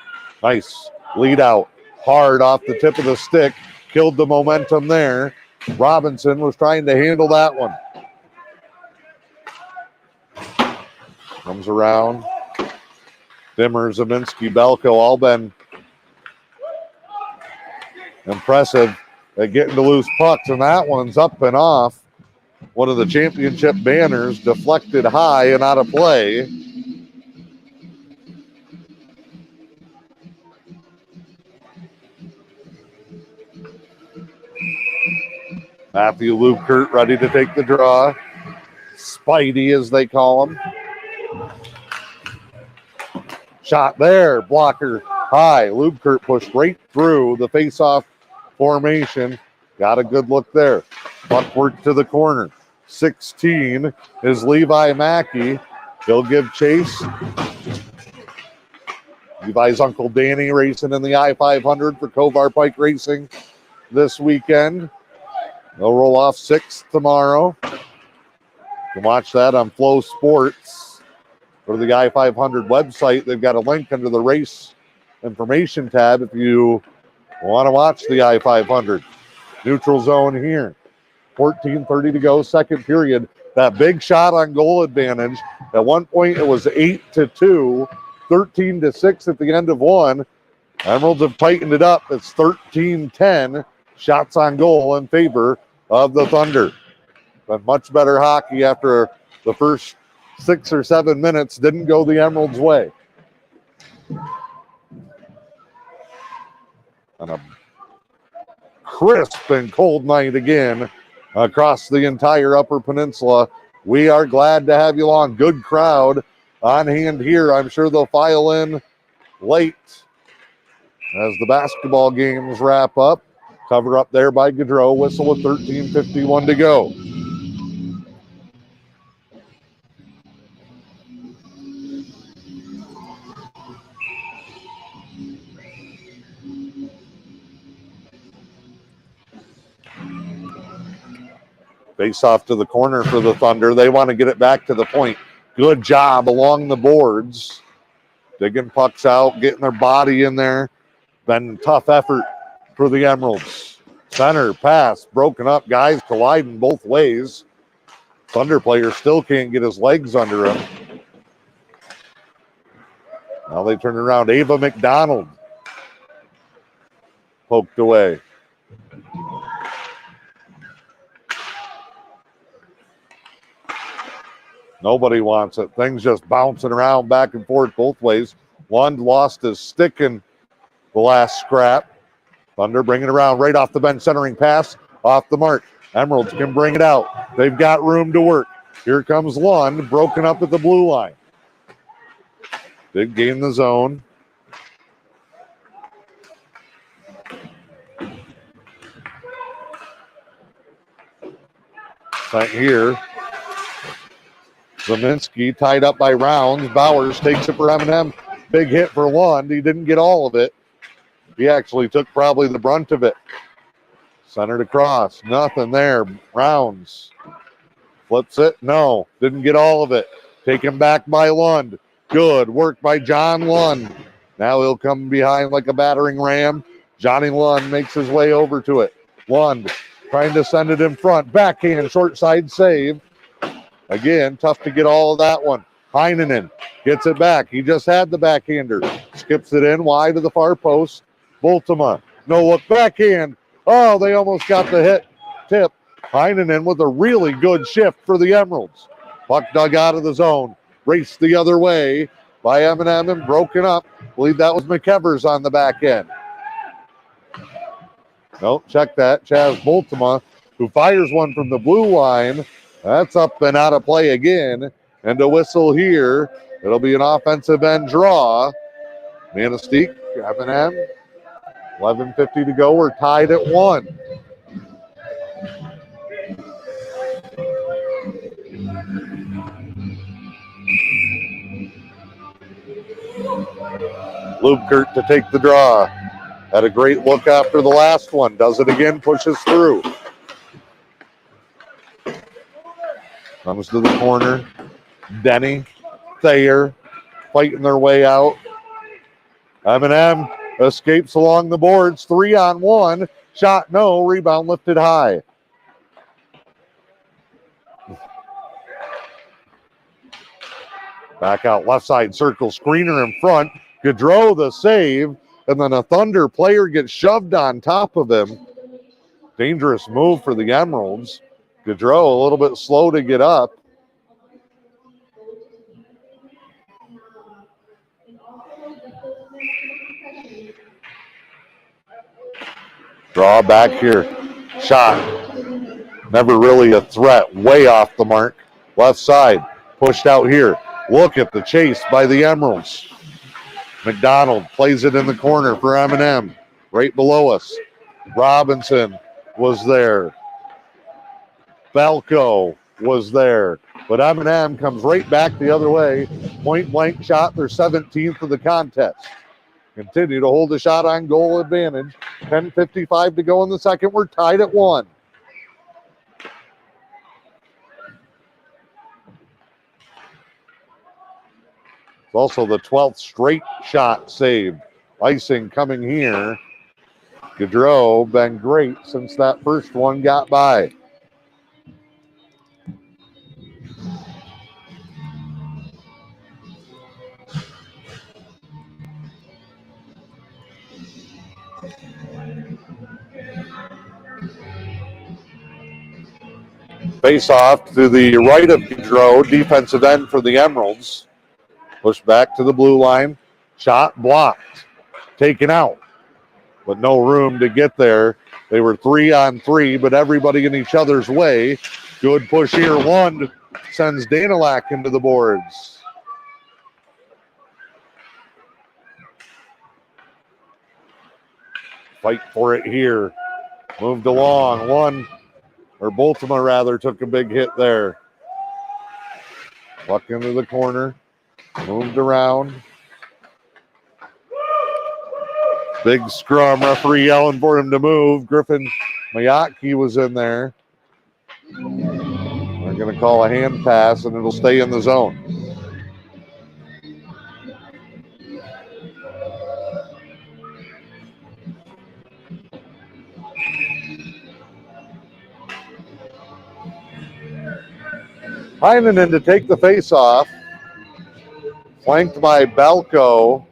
nice lead out. Hard off the tip of the stick. Killed the momentum there. Robinson was trying to handle that one. Comes around. Dimmer, Zeminski, Belko, all been impressive at getting to loose pucks, and that one's up and off one of the championship banners, deflected high and out of play. Matthew Lukert ready to take the draw. Spidey, as they call him. Shot there, blocker high. Lukert pushed right through the face-off formation. Got a good look there. Puck work to the corner. 16 is Levi Mackey. He'll give chase. Levi's Uncle Danny racing in the I-500 for Kovar Pike Racing this weekend. They'll roll off 6th tomorrow. You can watch that on Flow Sports. Go to the I-500 website. They've got a link under the race information tab if you want to watch the I-500. Neutral zone here. 14:30 to go, second period. That big shot on goal advantage. At one point, it was 8-2, 13-6 at the end of one. Emeralds have tightened it up. It's 13-10. Shots on goal in favor of the Thunder. But much better hockey after the first 6 or 7 minutes didn't go the Emeralds' way. And a crisp and cold night again across the entire Upper Peninsula. We are glad to have you along. Good crowd on hand here. I'm sure they'll file in late as the basketball games wrap up. Cover up there by Gaudreau. Whistle with 13:51 to go. Face off to the corner for the Thunder. They want to get it back to the point. Good job along the boards. Digging pucks out, getting their body in there. Been tough effort for the Emeralds. Center pass broken up. Guys colliding both ways. Thunder player still can't get his legs under him. Now they turn around. Ava McDonald poked away. Nobody wants it. Things just bouncing around back and forth both ways. Lund lost his stick in the last scrap. Thunder bringing it around right off the bench, centering pass off the mark. Emeralds can bring it out. They've got room to work. Here comes Lund, broken up at the blue line. Big game in the zone. Right here. Zeminski tied up by Rounds. Bowers takes it for M&M. Big hit for Lund. He didn't get all of it. He actually took probably the brunt of it. Centered across. Nothing there. Rounds. Flips it. No. Didn't get all of it. Taken back by Lund. Good work by John Lund. Now he'll come behind like a battering ram. Johnny Lund makes his way over to it. Lund trying to send it in front. Backhand, short side save. Again, tough to get all of that one. Heinonen gets it back. He just had the backhander. Skips it in wide to the far post. Bultema, no look backhand. Oh, they almost got the hit tip. Heinonen with a really good shift for the Emeralds. Puck dug out of the zone. Raced the other way by M&M and broken up. I believe that was McEvers on the back end. Nope, check that. Chaz Bultema, who fires one from the blue line. That's up and out of play again. And a whistle here. It'll be an offensive end draw. Manistique, M&M, 11:50 to go. We're tied at 1. Lubkert to take the draw. Had a great look after the last one. Does it again, pushes through. Comes to the corner. Denny, Thayer, fighting their way out. M&M escapes along the boards. 3-on-1. Shot no. Rebound lifted high. Back out left side circle. Screener in front. Gaudreau the save. And then a Thunder player gets shoved on top of him. Dangerous move for the Emeralds. Gaudreau a little bit slow to get up. Draw back here. Shot. Never really a threat. Way off the mark. Left side. Pushed out here. Look at the chase by the Emeralds. McDonald plays it in the corner for M&M. Right below us. Robinson was there. Balco was there. But M&M comes right back the other way. Point blank shot, their 17th of the contest. Continue to hold the shot on goal advantage. 10:55 to go in the second. We're tied at 1. It's also the 12th straight shot saved. Icing coming here. Gaudreau been great since that first one got by. Face off to the right of Gaudreau, defensive end for the Emeralds. Pushed back to the blue line. Shot blocked. Taken out. but no room to get there. They were 3-on-3, but everybody in each other's way. Good push here. One sends Danilak into the boards. Fight for it here. Moved along. Boltima rather, took a big hit there. Puck into the corner. Moved around. Big scrum. Referee yelling for him to move. Griffin Mayaki was in there. They're going to call a hand pass, and it'll stay in the zone. Heinonen to take the face off. Flanked by Balco.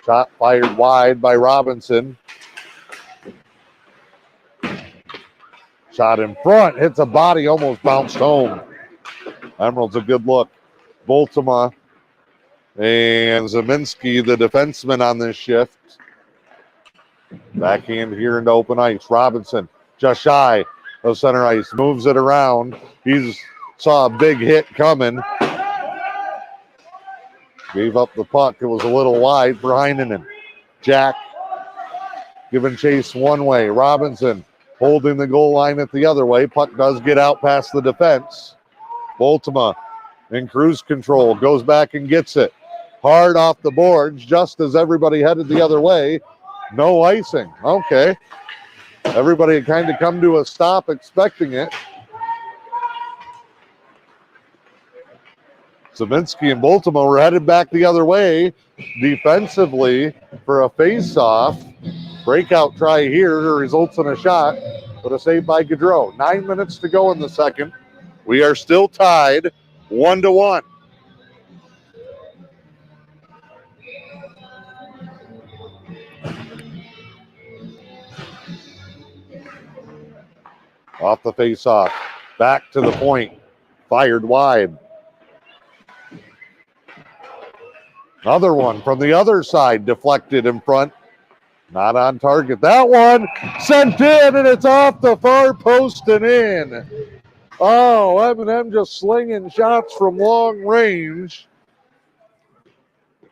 Shot fired wide by Robinson. Shot in front, hits a body, almost bounced home. Emerald's a good look. Boltima and Zeminski, the defenseman on this shift. Backhand here into open ice. Robinson just shy of center ice, moves it around. Saw a big hit coming. Gave up the puck. It was a little wide for Heinonen. Jack giving chase one way. Robinson holding the goal line at the other way. Puck does get out past the defense. Boltima in cruise control. Goes back and gets it. Hard off the boards just as everybody headed the other way. No icing. Okay. Everybody had kind of come to a stop expecting it. Zeminski and Boltima were headed back the other way defensively for a face-off. Breakout try here results in a shot, but a save by Gaudreau. 9 minutes to go in the second. We are still tied 1-1. Off the face-off. Back to the point. Fired wide. Another one from the other side, deflected in front. Not on target. That one sent in, and it's off the far post and in. Oh, M&M just slinging shots from long range.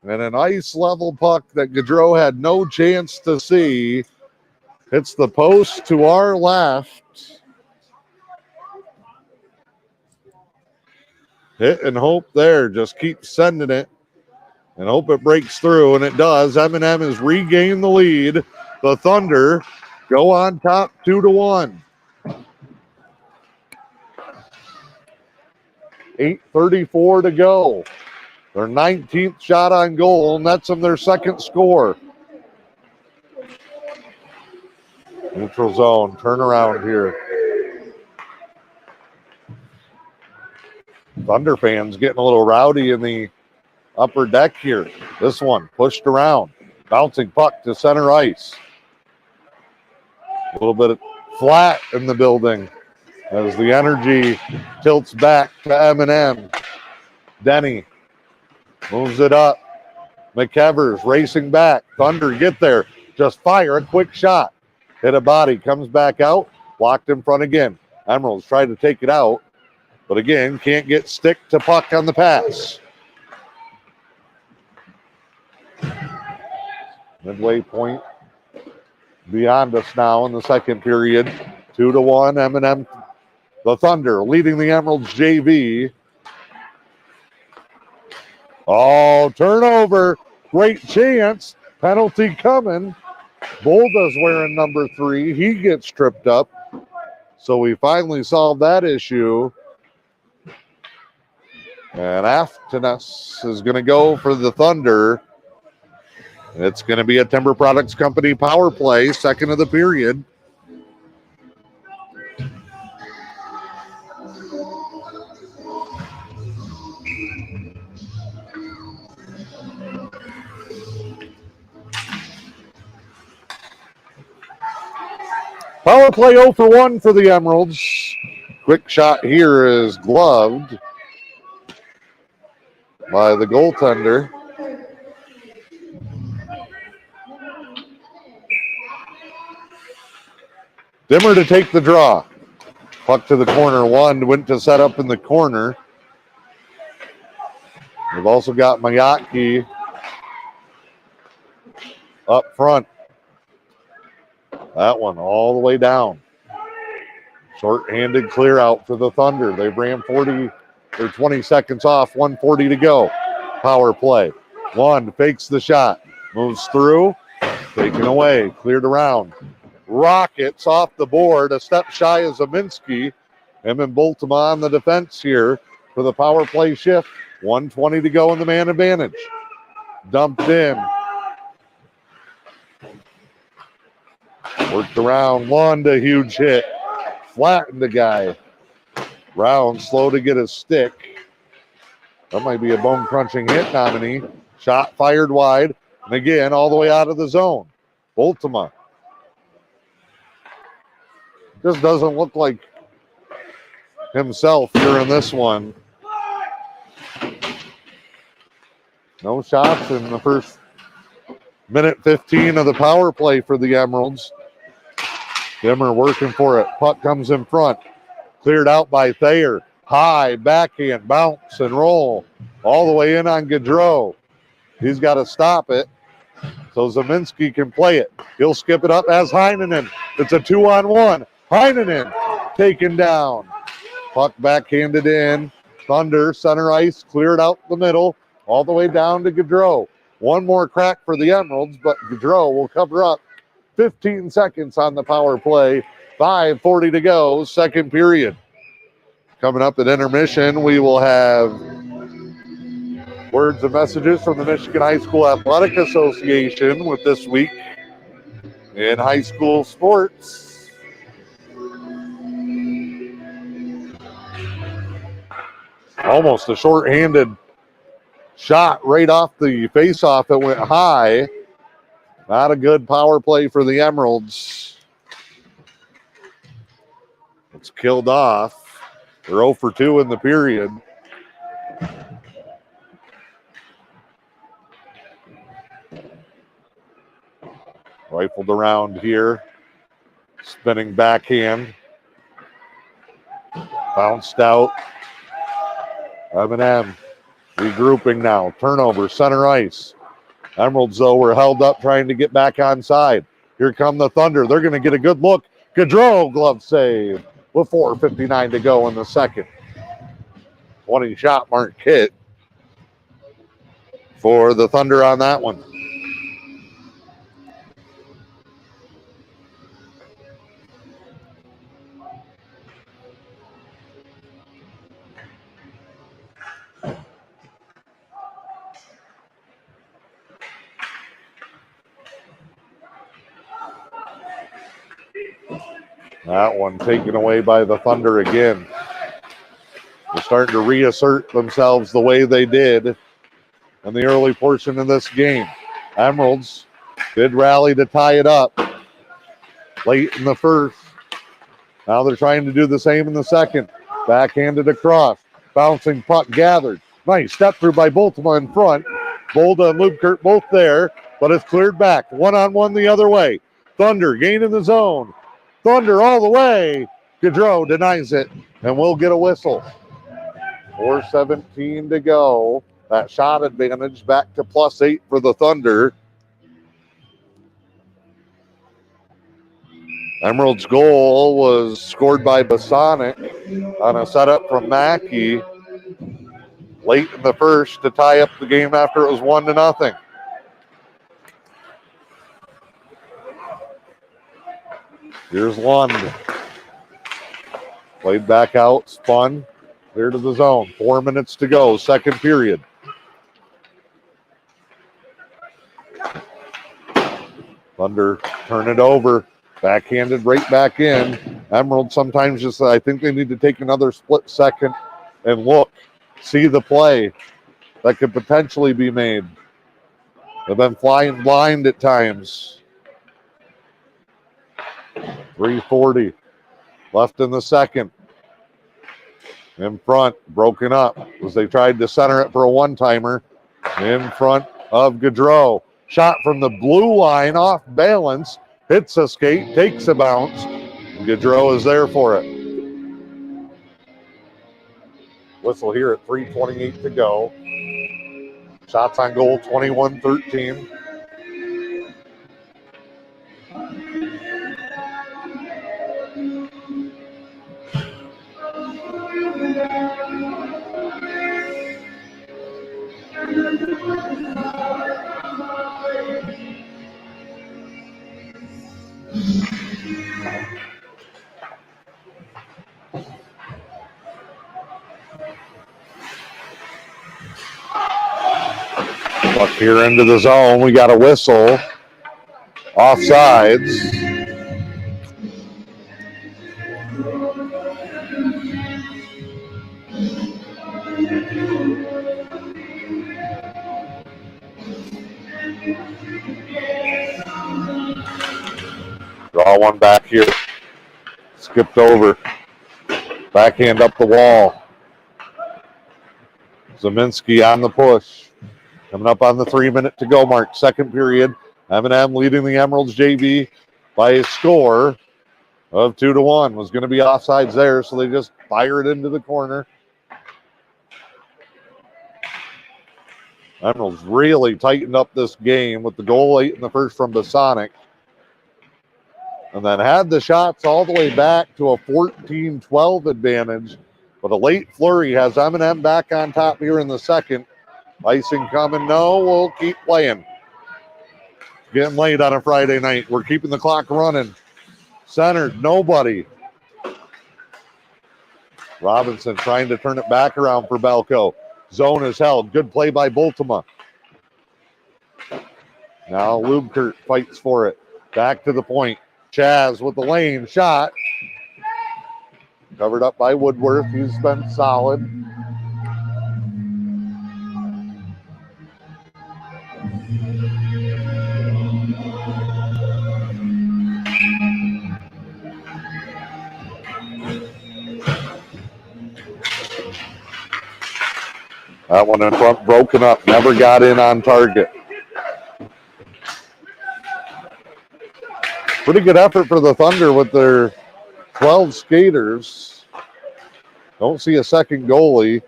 And an ice-level puck that Gaudreau had no chance to see. Hits the post to our left. Hit and hope there. Just keep sending it. And hope it breaks through, and it does. M&M has regained the lead. The Thunder go on top 2-1. 8:34 to go. Their 19th shot on goal, and that's them their second score. Neutral zone, turnaround here. Thunder fans getting a little rowdy in the upper deck here. This one pushed around. Bouncing puck to center ice. A little bit flat in the building as the energy tilts back to M&M. Denny moves it up. McEvers racing back. Thunder get there. Just fire a quick shot. Hit a body. Comes back out. Blocked in front again. Emeralds tried to take it out. But again, can't get stick to puck on the pass. Midway point beyond us now in the second period. 2-1, M&M, the Thunder leading the Emeralds JV. Oh, turnover. Great chance. Penalty coming. Bolda's wearing number 3. He gets tripped up. So we finally solved that issue. And Aftenas is going to go for the Thunder. It's going to be a Timber Products Company power play, second of the period. Power play 0 for 1 for the Emeralds. Quick shot here is gloved by the goaltender. Dimmer to take the draw. Puck to the corner. One went to set up in the corner. We've also got Mayaki up front. That one all the way down. Short-handed clear out for the Thunder. They ran 20 seconds off, 1:40 to go. Power play. One fakes the shot. Moves through. Taken away. Cleared around. Rockets off the board. A step shy of Zeminski. Him and Bultema on the defense here for the power play shift. 1:20 to go in the man advantage. Dumped in. Worked around. Wanda, huge hit. Flattened the guy. Brown slow to get his stick. That might be a bone-crunching hit nominee. Shot fired wide. And again, all the way out of the zone. Bultema. Just doesn't look like himself during this one. No shots in the first minute 15 of the power play for the Emeralds. Dimmer working for it. Puck comes in front. Cleared out by Thayer. High, backhand, bounce and roll. All the way in on Gaudreau. He's got to stop it so Zeminski can play it. He'll skip it up as Heinonen. It's a 2-on-1. Heinonen taken down. Puck backhanded in. Thunder, center ice, cleared out the middle, all the way down to Gaudreau. One more crack for the Emeralds, but Gaudreau will cover up. 15 seconds on the power play. 5:40 to go, second period. Coming up at intermission, we will have words and messages from the Michigan High School Athletic Association with this week in high school sports. Almost a short-handed shot right off the face-off. It went high. Not a good power play for the Emeralds. It's killed off. They're 0 for 2 in the period. Rifled around here. Spinning backhand. Bounced out. M&M regrouping now. Turnover, center ice. Emeralds, though, were held up trying to get back onside. Here come the Thunder. They're going to get a good look. Gaudreau, glove save with 4:59 to go in the second. 20-shot mark hit for the Thunder on that one. That one taken away by the Thunder again. They're starting to reassert themselves the way they did in the early portion of this game. Emeralds did rally to tie it up late in the first. Now they're trying to do the same in the second. Backhanded across. Bouncing puck gathered. Nice step through by Bultema in front. Bolda and Lubkert both there, but it's cleared back. One-on-one the other way. Thunder gaining the zone. Thunder all the way. Gaudreau denies it, and we'll get a whistle. 4:17 to go. That shot advantage back to +8 for the Thunder. Emerald's goal was scored by Bosonic on a setup from Mackey late in the first to tie up the game after it was 1-0. Here's Lund. Played back out, spun, clear to the zone. 4 minutes to go, second period. Thunder turn it over. Backhanded right back in. Emerald sometimes just, I think they need to take another split second and look, see the play that could potentially be made. They've been flying blind at times. 3:40 left in the second. In front, broken up as they tried to center it for a one-timer. In front of Gaudreau. Shot from the blue line off balance. Hits a skate, takes a bounce. Gaudreau is there for it. Whistle here at 3:28 to go. Shots on goal, 21-13. Look here into the zone. We got a whistle. Offsides. Draw one back here. Skipped over. Backhand up the wall. Zeminski on the push. Coming up on the 3-minute to go mark. Second period. M&M leading the Emeralds JV by a score of 2-1. Was going to be offsides there, so they just fire it into the corner. Emeralds really tightened up this game with the goal late in the first from Bosonic. And then had the shots all the way back to a 14-12 advantage. But a late flurry has M&M back on top here in the second. Icing coming. No, we'll keep playing. Getting late on a Friday night. We're keeping the clock running. Centered, nobody. Robinson trying to turn it back around for Belko. Zone is held. Good play by Bultema. Now Lubkert fights for it. Back to the point. Chaz with the lane shot. Covered up by Woodworth. He's been solid. That one in front broken up. Never got in on target. Pretty good effort for the Thunder with their 12 skaters. Don't see a second goalie.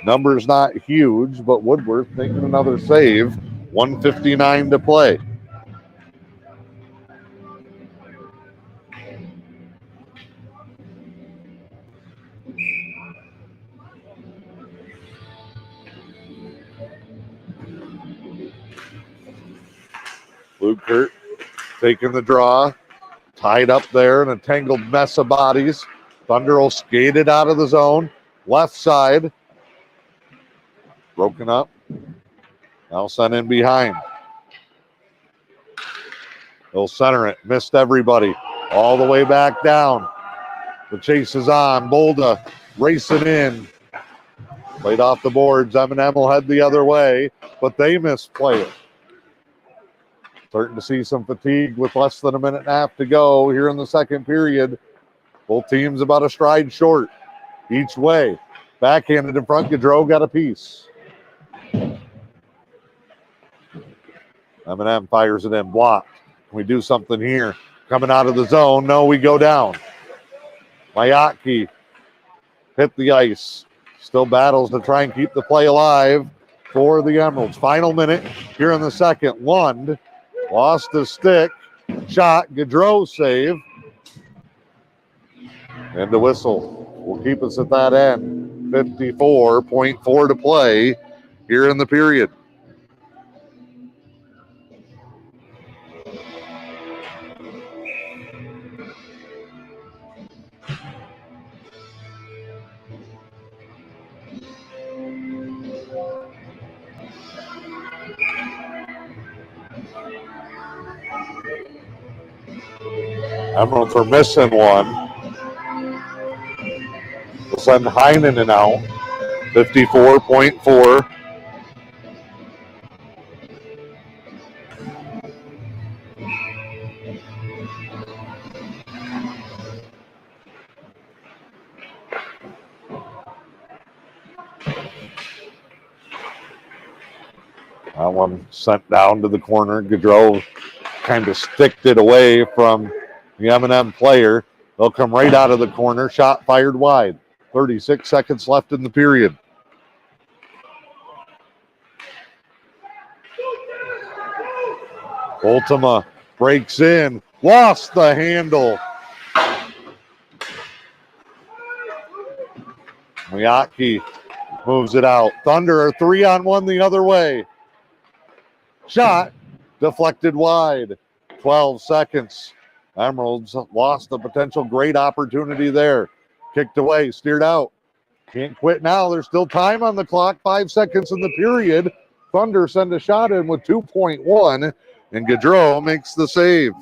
Numbers not huge, but Woodworth making another save. 1:59 to play. Lubkert taking the draw. Tied up there in a tangled mess of bodies. Thunder will skate it out of the zone. Left side. Broken up. Now sent in behind. He'll center it. Missed everybody. All the way back down. The chase is on. Bolda racing in. Played off the boards. M&M will head the other way, but they misplay it. Starting to see some fatigue with less than a minute and a half to go here in the second period. Both teams about a stride short each way. Backhanded in front. Gaudreau got a piece. M&M fires it in. Blocked. Can we do something here? Coming out of the zone. No, we go down. Mayatki hit the ice. Still battles to try and keep the play alive for the Emeralds. Final minute here in the second. Lund lost his stick. Shot. Gaudreau save. And the whistle will keep us at that end. 54.4 to play here in the period. Emeralds are missing one. We'll send Heinen out. 54.4. That one sent down to the corner. Gaudreau kind of sticked it away from the M&M player. They'll come right out of the corner. Shot fired wide. 36 seconds left in the period. Ultima breaks in. Lost the handle. Miyake moves it out. Thunder are 3-on-1 the other way. Shot deflected wide. 12 seconds. Emeralds lost a potential great opportunity there. Kicked away, steered out. Can't quit now. There's still time on the clock. 5 seconds in the period. Thunder send a shot in with 2.1, and Gaudreau makes the save.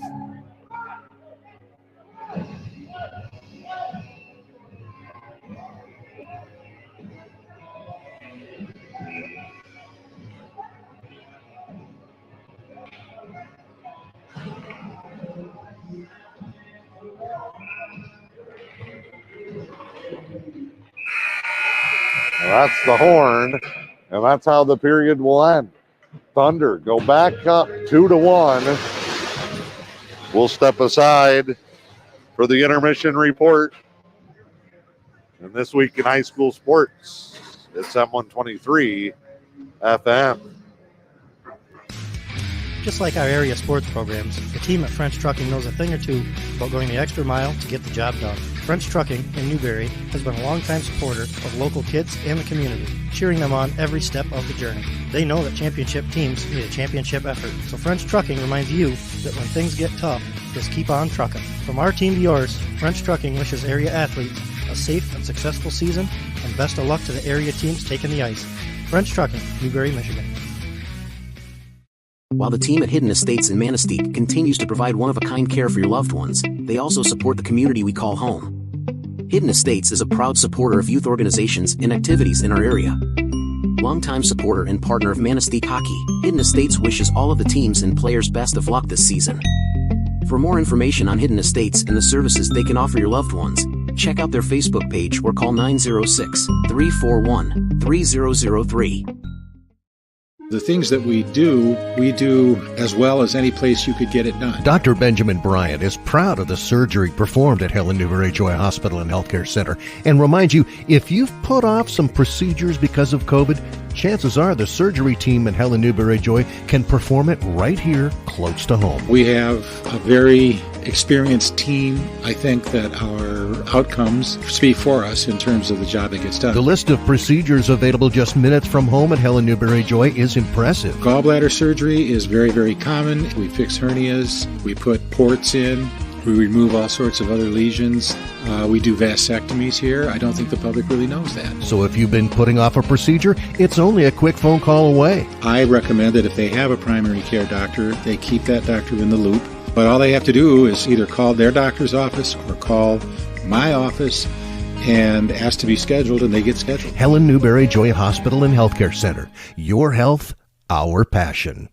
That's the horn, and that's how the period will end. Thunder go back up 2-1. We'll step aside for the intermission report. And this week in high school sports, it's M123 FM. Just like our area sports programs, the team at French Trucking knows a thing or two about going the extra mile to get the job done. French Trucking in Newberry has been a longtime supporter of local kids and the community, cheering them on every step of the journey. They know that championship teams need a championship effort, so French Trucking reminds you that when things get tough, just keep on trucking. From our team to yours, French Trucking wishes area athletes a safe and successful season, and best of luck to the area teams taking the ice. French Trucking, Newberry, Michigan. While the team at Hidden Estates in Manistique continues to provide one-of-a-kind care for your loved ones, they also support the community we call home. Hidden Estates is a proud supporter of youth organizations and activities in our area. Longtime supporter and partner of Manistique Hockey, Hidden Estates wishes all of the teams and players best of luck this season. For more information on Hidden Estates and the services they can offer your loved ones, check out their Facebook page or call 906-341-3003. The things that we do as well as any place you could get it done. Dr. Benjamin Bryant is proud of the surgery performed at Helen Newberry Joy Hospital and Healthcare Center and reminds you, if you've put off some procedures because of COVID, chances are the surgery team at Helen Newberry Joy can perform it right here close to home. We have a very experienced team. I think that our outcomes speak for us in terms of the job that gets done. The list of procedures available just minutes from home at Helen Newberry Joy is impressive. Gallbladder surgery is very, very common. We fix hernias. We put ports in. We remove all sorts of other lesions. We do vasectomies here. I don't think the public really knows that. So if you've been putting off a procedure, it's only a quick phone call away. I recommend that if they have a primary care doctor, they keep that doctor in the loop. But all they have to do is either call their doctor's office or call my office and ask to be scheduled, and they get scheduled. Helen Newberry Joy Hospital and Healthcare Center. Your health, our passion.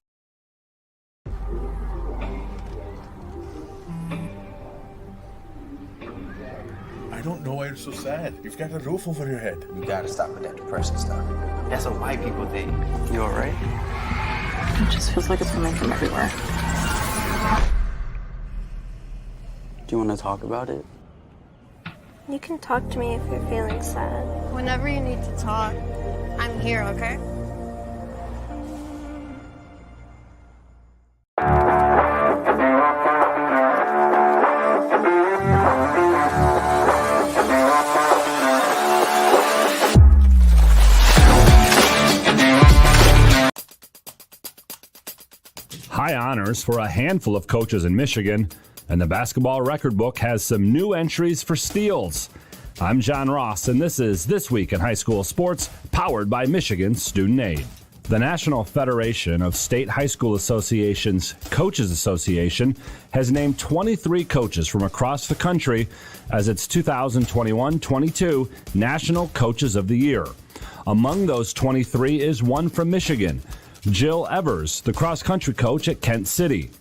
I don't know why you're so sad. You've got a roof over your head. You gotta stop with that depression stuff. That's a white people thing. You alright? It just feels like it's coming from everywhere. Do you want to talk about it? You can talk to me if you're feeling sad. Whenever you need to talk, I'm here, okay? High honors for a handful of coaches in Michigan, and the basketball record book has some new entries for steals. I'm John Ross, and this is This Week in High School Sports, powered by Michigan Student Aid. The National Federation of State High School Associations Coaches Association has named 23 coaches from across the country as its 2021-22 National Coaches of the Year. Among those 23 is one from Michigan, Jill Evers, the cross-country coach at Kent City.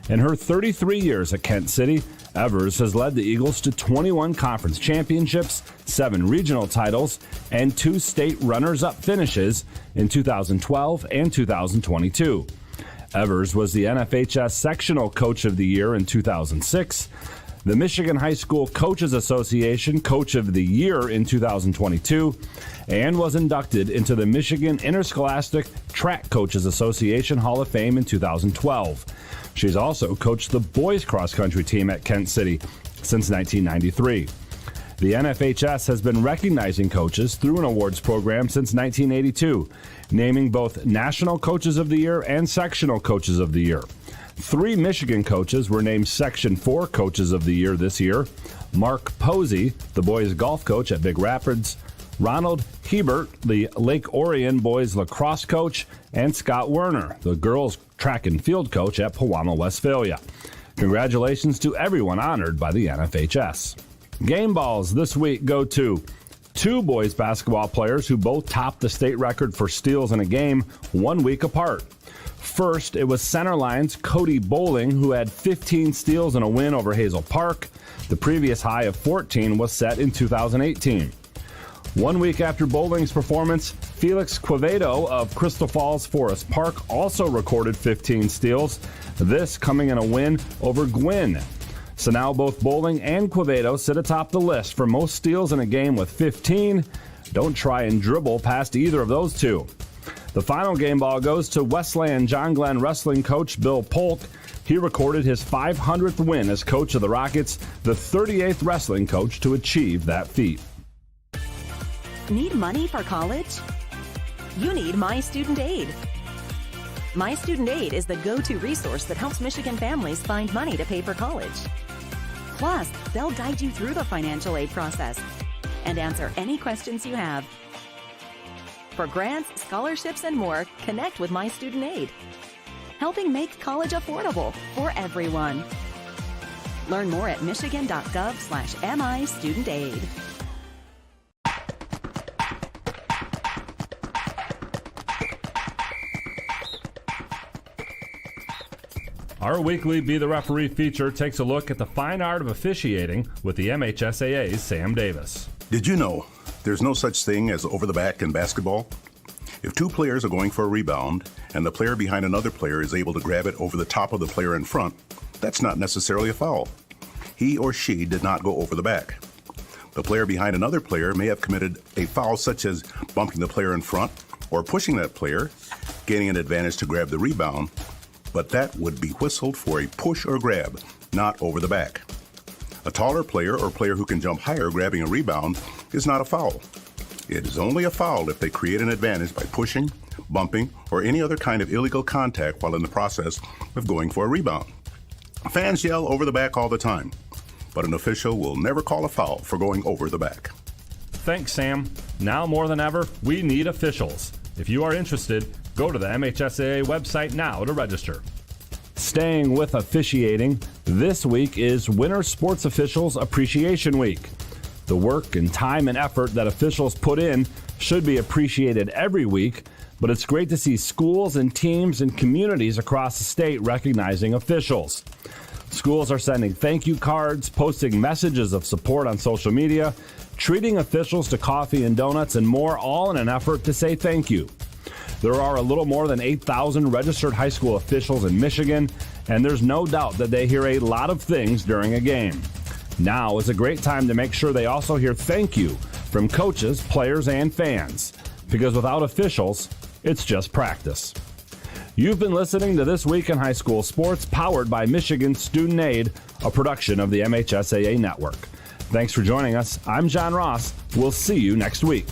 In her 33 years at Kent City, Evers has led the Eagles to 21 conference championships, 7 regional titles, and 2 state runners-up finishes in 2012 and 2022. Evers was the NFHS Sectional Coach of the Year in 2006, the Michigan High School Coaches Association Coach of the Year in 2022, and was inducted into the Michigan Interscholastic Track Coaches Association Hall of Fame in 2012. She's also coached the boys cross-country team at Kent City since 1993. The NFHS has been recognizing coaches through an awards program since 1982, naming both National Coaches of the Year and Sectional Coaches of the Year. 3 Michigan coaches were named Section 4 Coaches of the Year this year. Mark Posey, the boys golf coach at Big Rapids, Ronald Hebert, the Lake Orion boys lacrosse coach, and Scott Werner, the girls track and field coach at Pewamo, Westphalia. Congratulations to everyone honored by the NFHS. Game balls this week go to 2 boys basketball players who both topped the state record for steals in a game 1 week apart. First, it was Centerline's Cody Bowling, who had 15 steals in a win over Hazel Park. The previous high of 14 was set in 2018. 1 week after Bowling's performance, Felix Quevedo of Crystal Falls Forest Park also recorded 15 steals, this coming in a win over Gwynn. So now both Bowling and Quevedo sit atop the list for most steals in a game with 15. Don't try and dribble past either of those two. The final game ball goes to Westland John Glenn wrestling coach Bill Polk. He recorded his 500th win as coach of the Rockets, the 38th wrestling coach to achieve that feat. Need money for college? You need My Student Aid. My Student Aid is the go-to resource that helps Michigan families find money to pay for college. Plus, they'll guide you through the financial aid process and answer any questions you have. For grants, scholarships, and more, connect with My Student Aid, helping make college affordable for everyone. Learn more at michigan.gov/MIStudentAid. Our weekly Be the Referee feature takes a look at the fine art of officiating with the MHSAA's Sam Davis. Did you know there's no such thing as over the back in basketball? If 2 players are going for a rebound and the player behind another player is able to grab it over the top of the player in front, that's not necessarily a foul. He or she did not go over the back. The player behind another player may have committed a foul such as bumping the player in front or pushing that player, gaining an advantage to grab the rebound, but that would be whistled for a push or grab, not over the back. A taller player or player who can jump higher grabbing a rebound is not a foul. It is only a foul if they create an advantage by pushing, bumping, or any other kind of illegal contact while in the process of going for a rebound. Fans yell over the back all the time, but an official will never call a foul for going over the back. Thanks, Sam. Now more than ever, we need officials. If you are interested, go to the MHSAA website now to register. Staying with officiating, this week is Winter Sports Officials Appreciation Week. The work and time and effort that officials put in should be appreciated every week, but it's great to see schools and teams and communities across the state recognizing officials. Schools are sending thank you cards, posting messages of support on social media, treating officials to coffee and donuts, and more, all in an effort to say thank you. There are a little more than 8,000 registered high school officials in Michigan, and there's no doubt that they hear a lot of things during a game. Now is a great time to make sure they also hear thank you from coaches, players, and fans, because without officials, it's just practice. You've been listening to This Week in High School Sports, powered by Michigan Student Aid, a production of the MHSAA Network. Thanks for joining us. I'm John Ross. We'll see you next week.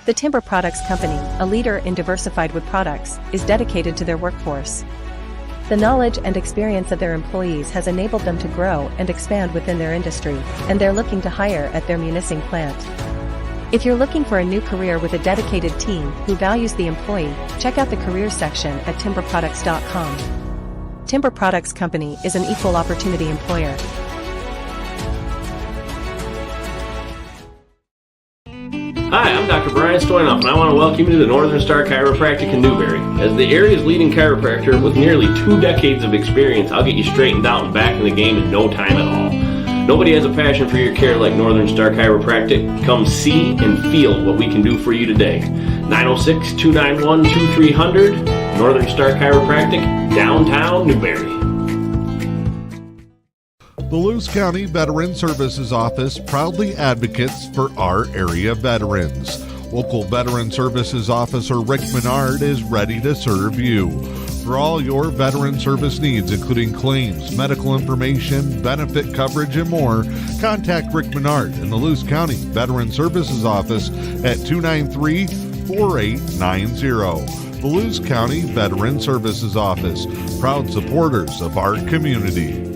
The Timber Products Company, a leader in diversified wood products, is dedicated to their workforce. The knowledge and experience of their employees has enabled them to grow and expand within their industry, and they're looking to hire at their Munising plant. If you're looking for a new career with a dedicated team who values the employee, check out the careers section at timberproducts.com. Timber Products Company is an equal opportunity employer. Hi, I'm Dr. Brian Stoynoff, and I want to welcome you to the Northern Star Chiropractic in Newberry. As the area's leading chiropractor with nearly 2 decades of experience, I'll get you straightened out and back in the game in no time at all. Nobody has a passion for your care like Northern Star Chiropractic. Come see and feel what we can do for you today. 906-291-2300, Northern Star Chiropractic, downtown Newberry. The Lewis County Veteran Services Office proudly advocates for our area veterans. Local Veteran Services Officer Rick Menard is ready to serve you. For all your veteran service needs, including claims, medical information, benefit coverage, and more, contact Rick Menard in the Lewis County Veteran Services Office at 293-4890. The Lewis County Veteran Services Office, proud supporters of our community.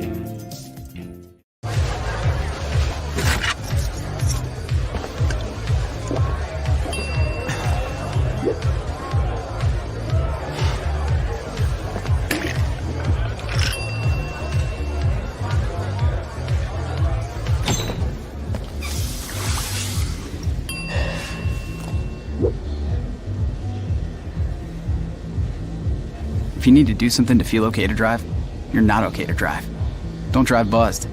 If you need to do something to feel okay to drive, you're not okay to drive. Don't drive buzzed.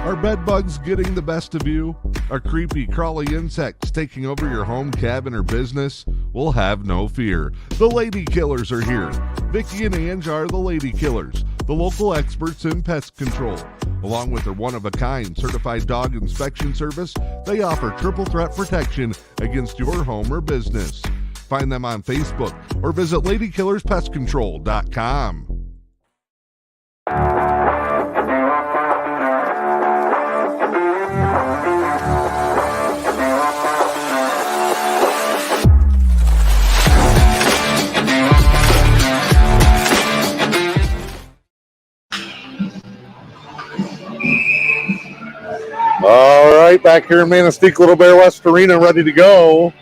Are bed bugs getting the best of you? Are creepy, crawly insects taking over your home, cabin, or business? Well, have no fear. The Lady Killers are here. Vicky and Ange are the Lady Killers, the local experts in pest control. Along with their one-of-a-kind certified dog inspection service, they offer triple threat protection against your home or business. Find them on Facebook or visit ladykillerspestcontrol.com. All right, back here in Manistique, Little Bear West Arena, ready to go.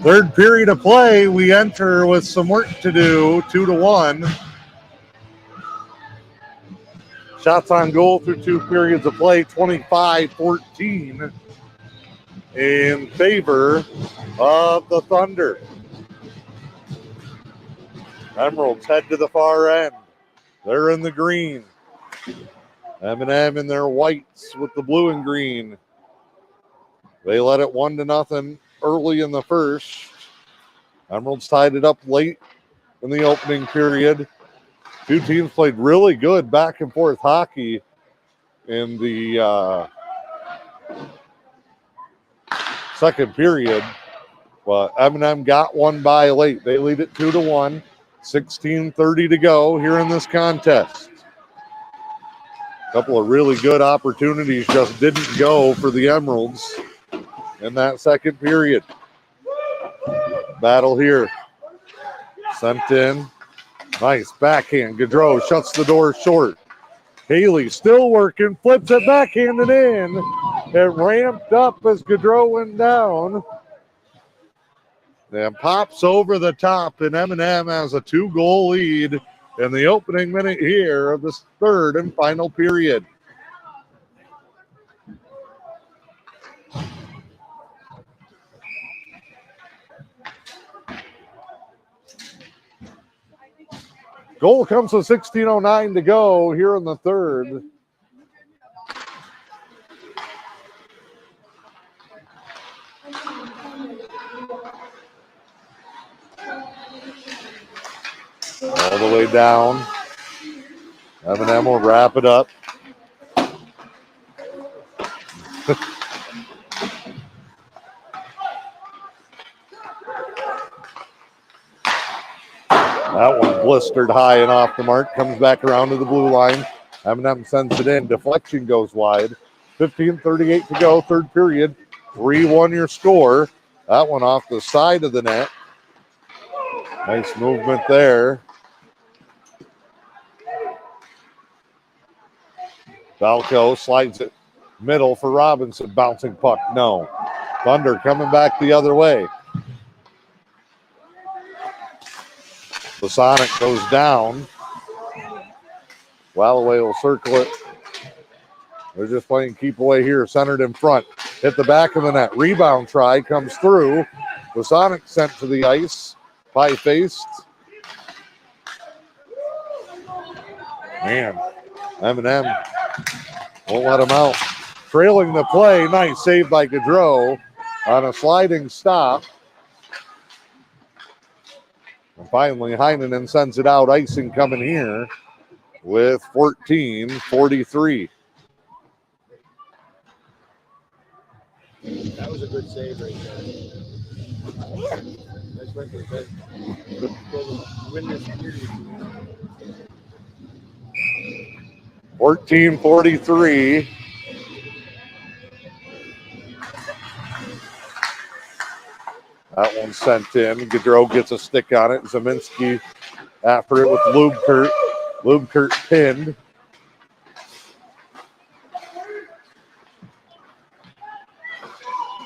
Third period of play, we enter with some work to do, 2-1. Shots on goal through 2 periods of play, 25-14 in favor of the Thunder. Emeralds head to the far end. They're in the green. M&M in their whites with the blue and green. They led it 1-0 early in the first. Emeralds tied it up late in the opening period. Two teams played really good back and forth hockey in the second period. But M&M got one by late. They lead it 2-1. 16:30 to go here in this contest. A couple of really good opportunities just didn't go for the Emeralds in that second period. Battle here. Sent in. Nice backhand. Gaudreau shuts the door short. Haley still working. Flips it backhanded in. It ramped up as Gaudreau went down. And pops over the top, and M&M has a 2-goal lead in the opening minute here of this third and final period. Goal comes with 16:09 to go here in the third. All the way down. M&M will wrap it up. That one blistered high and off the mark. Comes back around to the blue line. M&M sends it in. Deflection goes wide. 15:38 to go, third period. 3-1 your score. That one off the side of the net. Nice movement there. Valco slides it middle for Robinson. Bouncing puck, no. Thunder coming back the other way. The Sonic goes down. Wallaway will circle it. They're just playing keep away here, centered in front. Hit the back of the net. Rebound try comes through. The Sonic sent to the ice. Pie-faced. Man, M&M won't let him out. Trailing the play. Nice save by Gaudreau on a sliding stop. And finally, Heinonen sends it out. Icing coming here with 14:43. That was a good save right there. That's what they said. Win this series. 14:43. That one sent in. Gaudreau gets a stick on it. Zeminski after it with Lubkert. Lubkert pinned.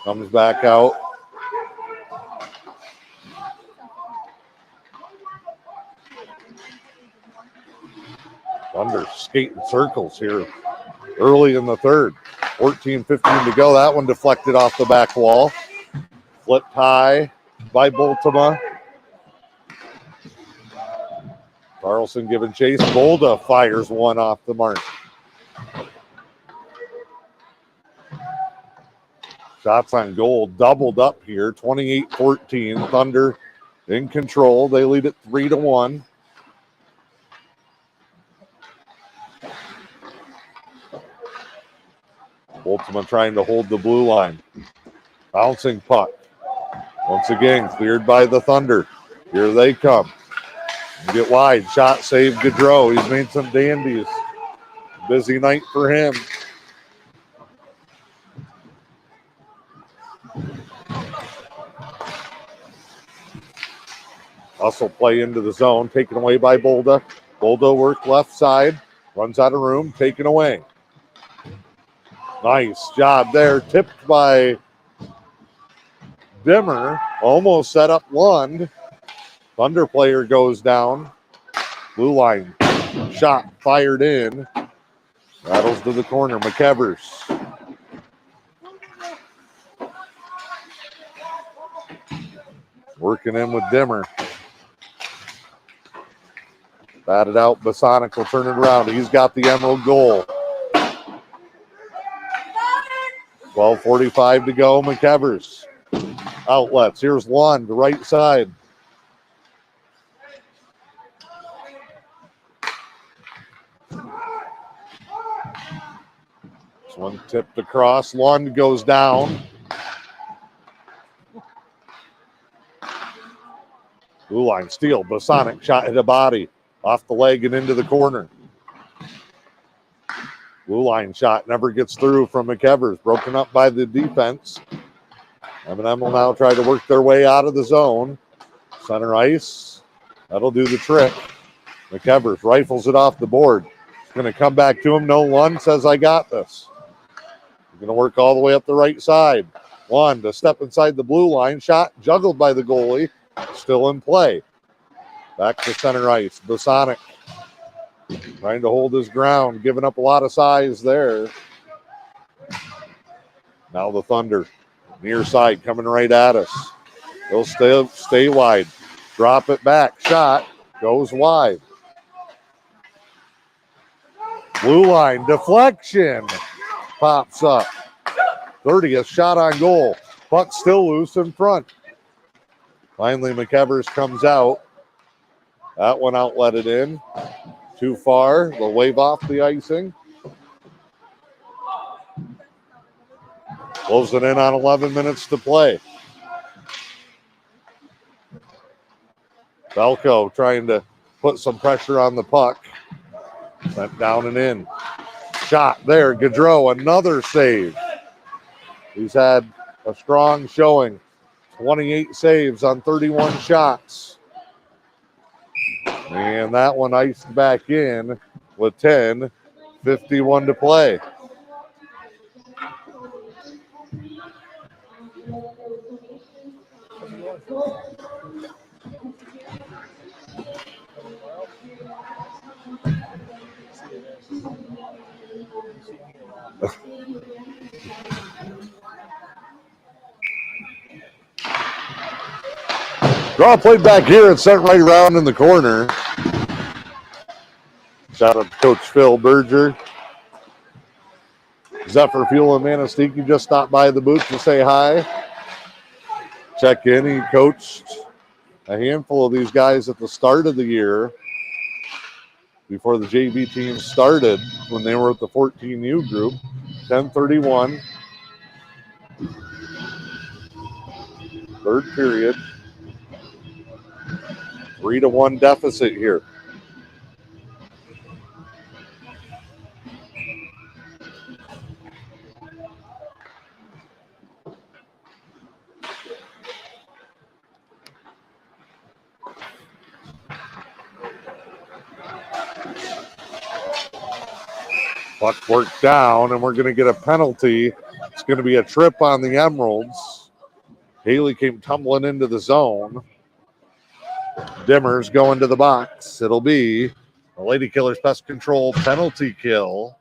Comes back out. Thunder skating circles here early in the third. 14-15 to go. That one deflected off the back wall. Flipped high by Bultema. Carlson giving chase. Bolda fires one off the mark. Shots on goal doubled up here. 28-14. Thunder in control. They lead it 3-1. Bultema trying to hold the blue line. Bouncing puck. Once again, cleared by the Thunder. Here they come. Get wide. Shot save Gaudreau. He's made some dandies. Busy night for him. Hustle play into the zone. Taken away by Bolda. Bolda work left side. Runs out of room. Taken away. Nice job there. Tipped by Dimmer. Almost set up Lund. Thunder player goes down. Blue line. Shot fired in. Rattles to the corner. McEvers. Working in with Dimmer. Batted out. Bosonic will turn it around. He's got the Emerald goal. 12:45 to go. McEvers. Outlets. Here's Lund, right side. This one tipped across. Lund goes down. Blue line steal. Bosonic shot hit a body. Off the leg and into the corner. Blue line shot never gets through from McEvers. Broken up by the defense. M&M will now try to work their way out of the zone. Center ice. That'll do the trick. McEvers rifles it off the board. It's going to come back to him. No, Lund says, I got this. He's going to work all the way up the right side. Lund, a step inside the blue line. Shot juggled by the goalie. Still in play. Back to center ice. Bosonic trying to hold his ground. Giving up a lot of size there. Now the Thunder. Near side coming right at us. They'll stay wide. Drop it back. Shot goes wide. Blue line deflection. Pops up. 30th shot on goal. Puck still loose in front. Finally, McEvers comes out. That one outletted in. Too far. They'll wave off the icing. Closing in on 11 minutes to play. Belko trying to put some pressure on the puck. Sent down and in. Shot there. Gaudreau, another save. He's had a strong showing. 28 saves on 31 shots. And that one iced back in with 10:51 to play. Draw played back here and sent right around in the corner. Shout out to Coach Phil Berger. Zephyr Fuel and Manistique, you just stopped by the booth to say hi. Check in. He coached a handful of these guys at the start of the year before the JV team started when they were at the 14U group. 10:31. Third period. 3-1 deficit here. Puck worked down, and we're going to get a penalty. It's going to be a trip on the Emeralds. Haley came tumbling into the zone. Dimmer's going to the box. It'll be a Lady Killers Pest Control penalty kill.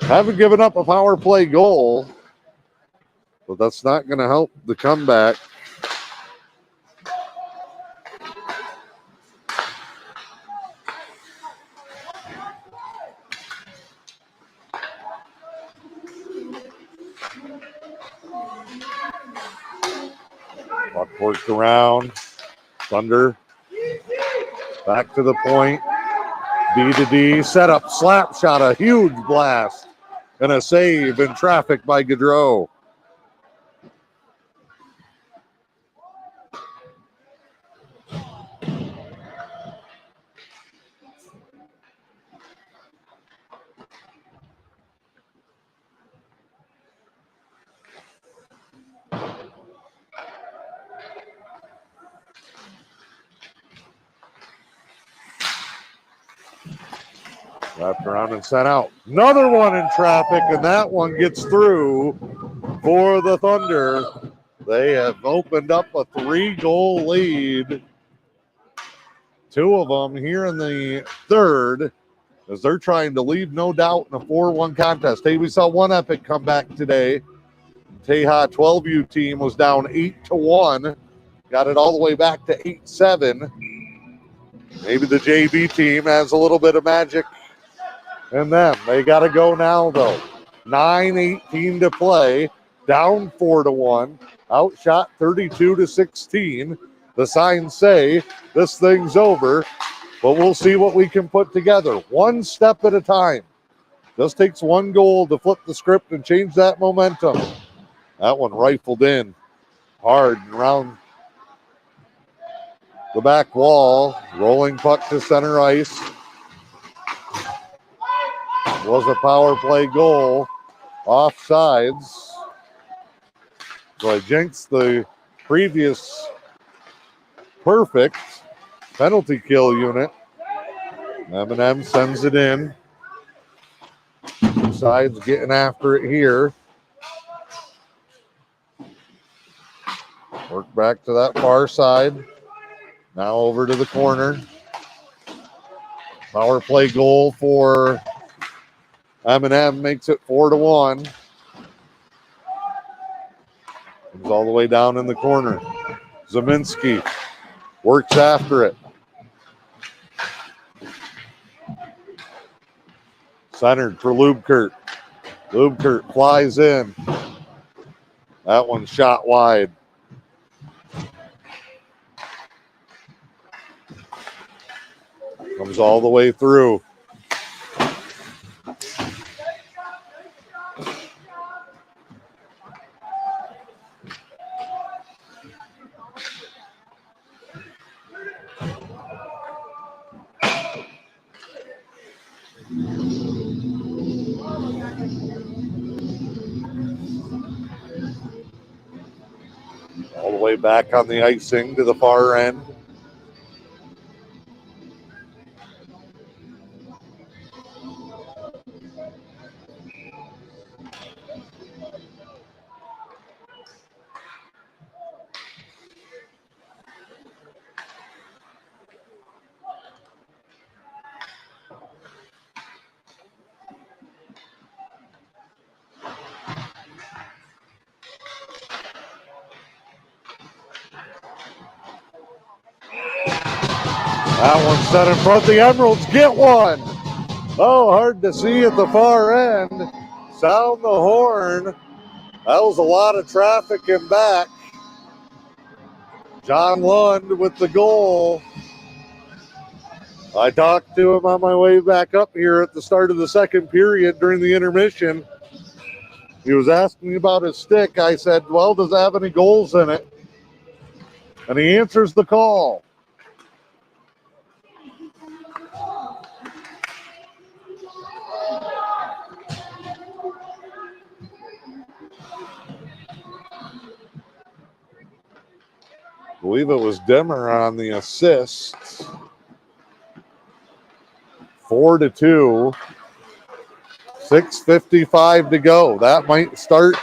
Haven't given up a power play goal, but that's not going to help the comeback. Puck worked around. Thunder back to the point. D to D. Setup. Slap shot. A huge blast. And a save in traffic by Gaudreau. Wrapped around and sent out. Another one in traffic, and that one gets through for the Thunder. They have opened up a 3-goal lead. 2 of them here in the third, as they're trying to leave no doubt in a 4-1 contest. Hey, we saw one epic comeback today. Teja 12U team was down 8-1. Got it all the way back to 8-7. Maybe the JV team has a little bit of magic in them. They got to go now, though. 9:18 to play. Down 4-1. Outshot 32-16. The signs say this thing's over, but we'll see what we can put together. One step at a time. Just takes one goal to flip the script and change that momentum. That one rifled in hard and around the back wall. Rolling puck to center ice. Was a power play goal. Offsides. So I jinxed the previous perfect penalty kill unit. M&M sends it in. Sides getting after it here. Work back to that far side. Now over to the corner. Power play goal for M&M makes it 4-1. Comes all the way down in the corner. Zeminski works after it. Centered for Lubkert. Lubkert flies in. That one shot wide. Comes all the way through. All the way back on the icing to the far end. That one set in front. The Emeralds get one. Oh, hard to see at the far end. Sound the horn. That was a lot of traffic in back. John Lund with the goal. I talked to him on my way back up here at the start of the second period during the intermission. He was asking me about his stick. I said, well, does it have any goals in it? And he answers the call. I believe it was Demmer on the assist. 4-2. 6:55 to go. That might start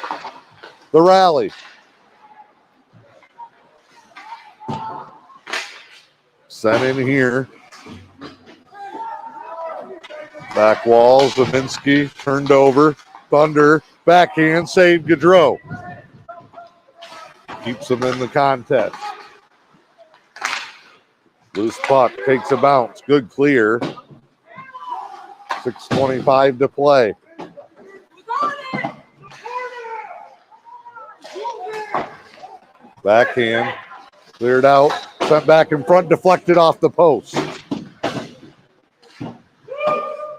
the rally. Sent in here. Back wall, Zeminski turned over. Thunder, backhand, save Gaudreau. Keeps them in the contest. Loose puck, takes a bounce. Good clear. 6:25 to play. Backhand, cleared out. Sent back in front, deflected off the post.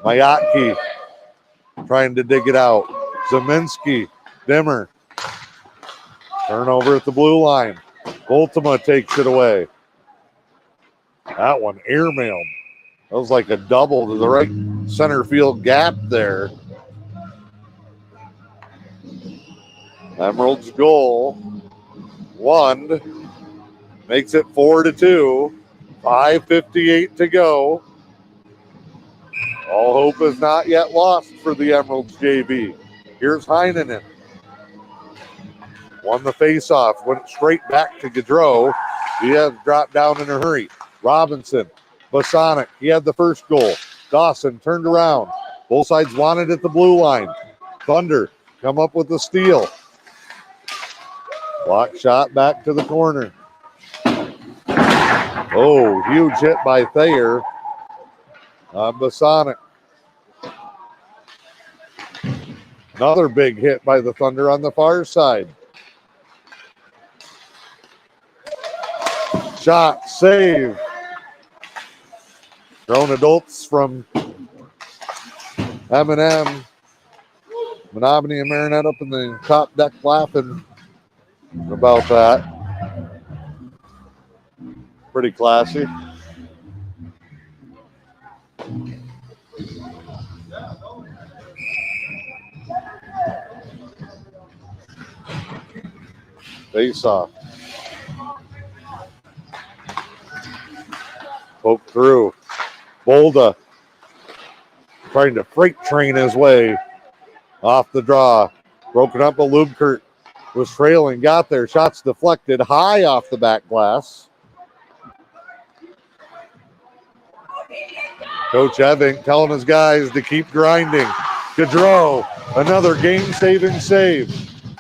Mayatki trying to dig it out. Zeminski, Dimmer. Turnover at the blue line. Ultima takes it away. That one airmailed. That was like a double to the right center field gap there. Emerald's goal. One. Makes it 4-2. 5:58 to go. All hope is not yet lost for the Emeralds JV. Here's Heinonen. Won the faceoff. Went straight back to Gaudreau. He had dropped down in a hurry. Robinson. Bosonic. He had the first goal. Dawson turned around. Both sides wanted at the blue line. Thunder come up with the steal. Block shot back to the corner. Oh, huge hit by Thayer on Bosonic. Another big hit by the Thunder on the far side. Shot, save. Grown adults from M&M, Menominee and Marinette up in the top deck laughing about that. Pretty classy. Face off. Poke through. Bolda trying to freight train his way off the draw. Broken up, but Lubkert was trailing, got there. Shots deflected high off the back glass. Coach Evink telling his guys to keep grinding. Gaudreau, another game-saving save.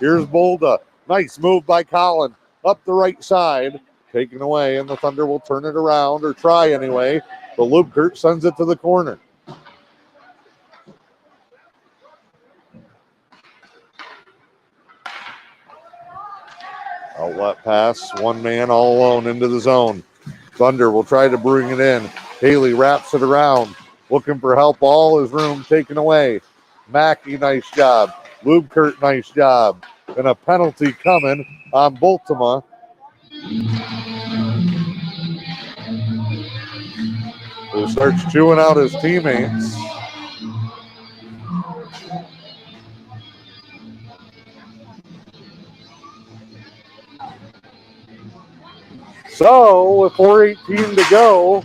Here's Bolda. Nice move by Collin. Up the right side. Taken away, and the Thunder will turn it around, or try anyway. But Lubkert sends it to the corner. Outlet pass, one man all alone into the zone. Thunder will try to bring it in. Haley wraps it around, looking for help. All his room taken away. Mackey, nice job. Lubkert, nice job. And a penalty coming on Bultema. Who starts chewing out his teammates. So, with 4:18 to go,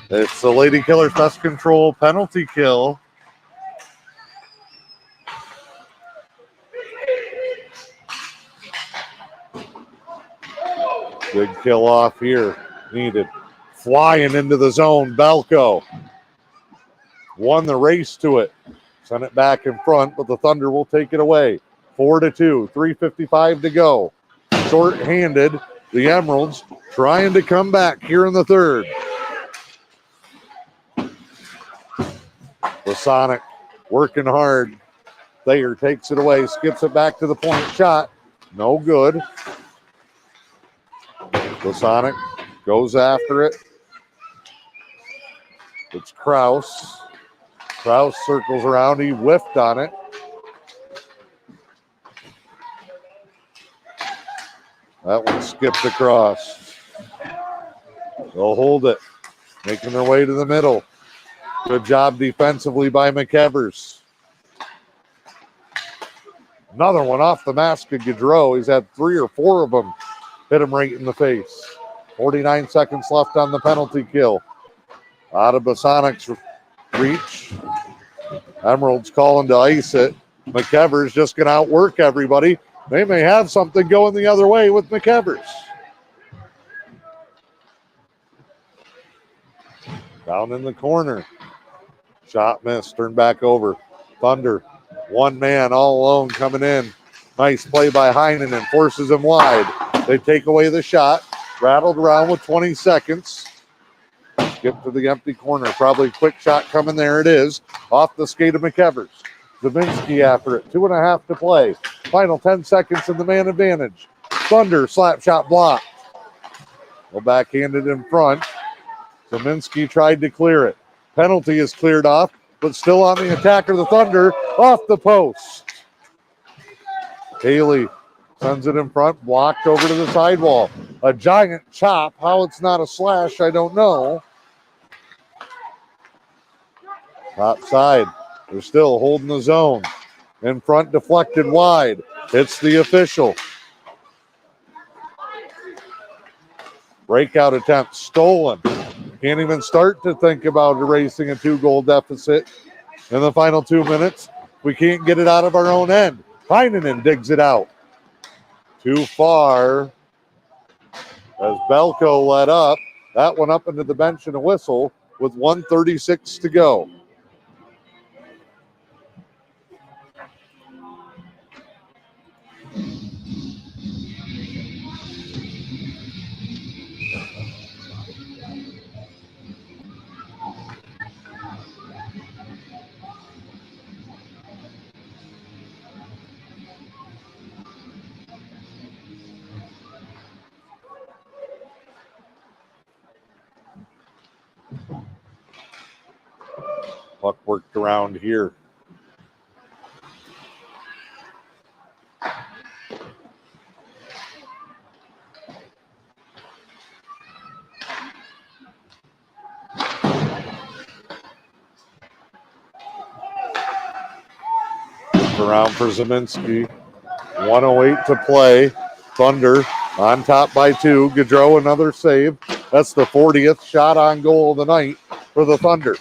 it's the Lady Killers Pest Control penalty kill. Big kill off here. Needed. Flying into the zone, Belko. Won the race to it. Sent it back in front, but the Thunder will take it away. 4-2, 3:55 to go. Short-handed, the Emeralds trying to come back here in the third. Bosonic working hard. Thayer takes it away, skips it back to the point. Shot, no good. Bosonic goes after it. It's Kraus. Kraus circles around. He whiffed on it. That one skipped across. They'll hold it. Making their way to the middle. Good job defensively by McEvers. Another one off the mask of Gaudreau. He's had 3 or 4 of them hit him right in the face. 49 seconds left on the penalty kill. Out of Bosonic's reach. Emerald's calling to ice it. McEvers just going to outwork everybody. They may have something going the other way with McEvers. Down in the corner. Shot missed. Turned back over. Thunder. One man all alone coming in. Nice play by Heinen and forces him wide. They take away the shot. Rattled around with 20 seconds. Get to the empty corner. Probably quick shot coming. There it is. Off the skate of McEvers. Zabinski after it. 2.5 to play. Final 10 seconds in the man advantage. Thunder slap shot blocked. Well, backhanded in front. Zabinski tried to clear it. Penalty is cleared off, but still on the attacker. The Thunder off the post. Haley sends it in front, blocked over to the sidewall. A giant chop. How it's not a slash, I don't know. Top side. They're still holding the zone. In front, deflected wide. It's the official. Breakout attempt stolen. Can't even start to think about erasing a 2-goal deficit in the final 2 minutes. We can't get it out of our own end. Heinen digs it out. Too far. As Belko let up. That one up into the bench and a whistle with 1:36 to go. Puck worked around here. Around for Zeminski. 1:08 to play. Thunder on top by 2. Gaudreau another save. That's the 40th shot on goal of the night for the Thunder.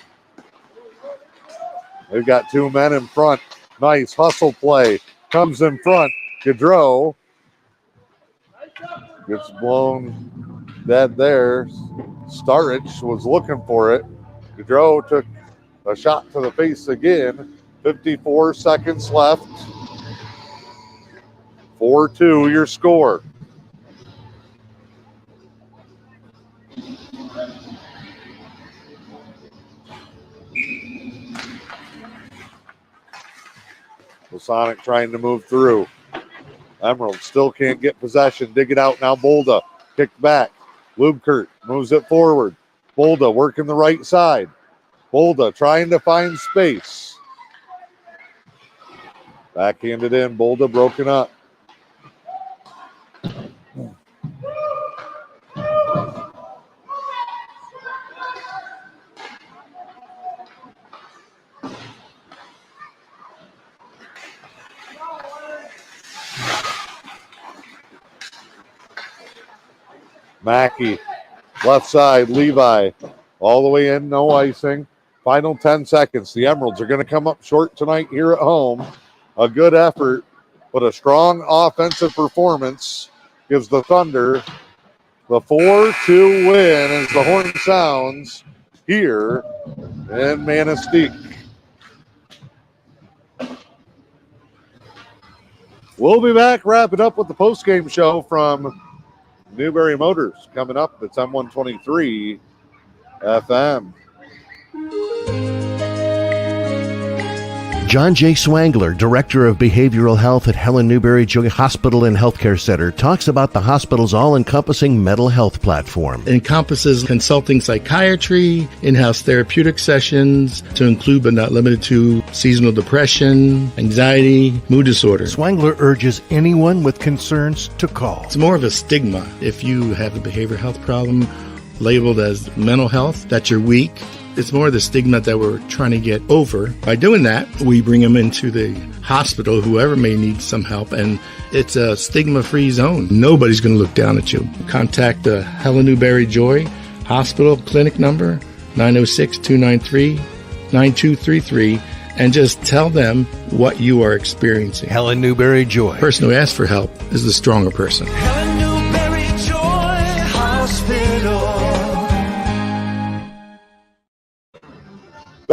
They've got 2 men in front. Nice hustle play. Comes in front. Gaudreau gets blown dead there. Starich was looking for it. Gaudreau took a shot to the face again. 54 seconds left. 4-2 your score. Sonic trying to move through. Emerald still can't get possession. Dig it out now. Bolda kicked back. Lubkert moves it forward. Bolda working the right side. Bolda trying to find space. Backhanded in. Bolda broken up. Mackey, left side, Levi, all the way in, no icing. Final 10 seconds. The Emeralds are going to come up short tonight here at home. A good effort, but a strong offensive performance gives the Thunder the 4-2 win as the horn sounds here in Manistique. We'll be back wrapping up with the postgame show from Newberry Motors coming up. It's M123 FM. John J. Swangler, Director of Behavioral Health at Helen Newberry Joy Hospital and Healthcare Center, talks about the hospital's all-encompassing mental health platform. It encompasses consulting psychiatry, in-house therapeutic sessions, to include but not limited to seasonal depression, anxiety, mood disorder. Swangler urges anyone with concerns to call. It's more of a stigma. If you have a behavioral health problem labeled as mental health, that you're weak, it's more the stigma that we're trying to get over. By doing that, we bring them into the hospital, whoever may need some help, and it's a stigma-free zone. Nobody's going to look down at you. Contact the Helen Newberry Joy Hospital clinic number, 906-293-9233, and just tell them what you are experiencing. Helen Newberry Joy. The person who asks for help is the stronger person.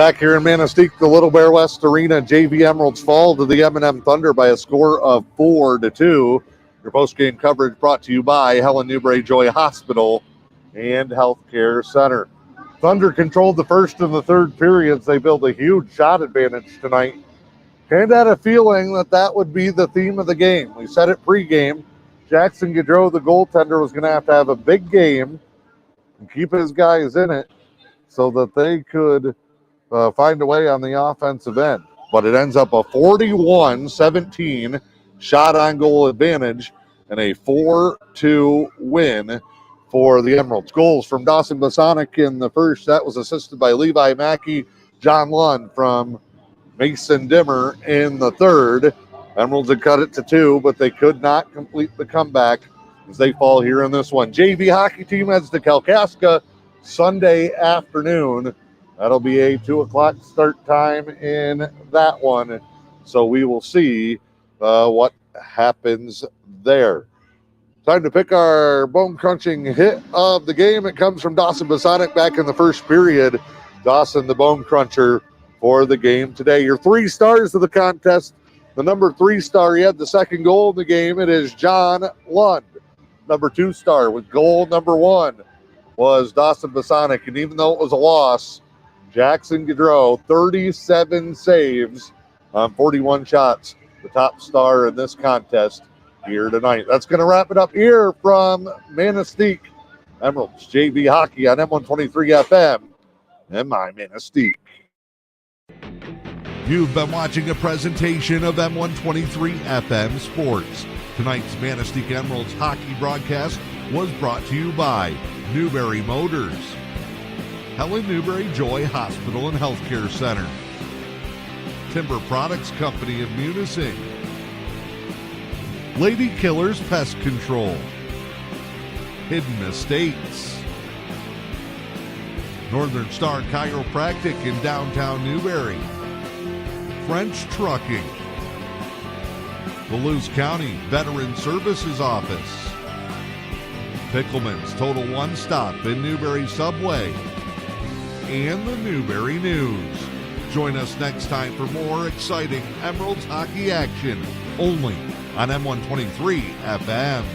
Back here in Manistique, the Little Bear West Arena, JV Emeralds fall to the M&M Thunder by a score of 4-2. Your post-game coverage brought to you by Helen Newberry Joy Hospital and Healthcare Center. Thunder controlled the first and the third periods. They built a huge shot advantage tonight. Kind of had a feeling that would be the theme of the game. We said it pregame. Jackson Gaudreau, the goaltender, was going to have a big game and keep his guys in it so that they could find a way on the offensive end. But it ends up a 41-17 shot on goal advantage and a 4-2 win for the Emeralds. Goals from Dawson Bosonic in the first. That was assisted by Levi Mackey, John Lund from Mason Dimmer in the third. Emeralds had cut it to 2, but they could not complete the comeback as they fall here in this one. JV hockey team heads to Kalkaska Sunday afternoon. That'll be a 2 o'clock start time in that one. So we will see what happens there. Time to pick our bone-crunching hit of the game. It comes from Dawson Bosonic back in the first period. Dawson, the bone cruncher for the game today. Your 3 stars of the contest. The number 3 star, he had the second goal in the game. It is John Lund. Number 2 star with goal number 1 was Dawson Bosonic. And even though it was a loss, Jackson Gaudreau, 37 saves on 41 shots. The top star in this contest here tonight. That's going to wrap it up here from Manistique. Emeralds JV Hockey on M123 FM and my Manistique. You've been watching a presentation of M123 FM Sports. Tonight's Manistique Emeralds hockey broadcast was brought to you by Newberry Motors, Helen Newberry Joy Hospital and Healthcare Center, Timber Products Company of Munising, Lady Killers Pest Control, Hidden Estates, Northern Star Chiropractic in downtown Newberry, French Trucking, the Lewis County Veteran Services Office, Pickleman's Total One Stop in Newberry Subway, and the Newberry News. Join us next time for more exciting Emeralds hockey action, only on M123 FM.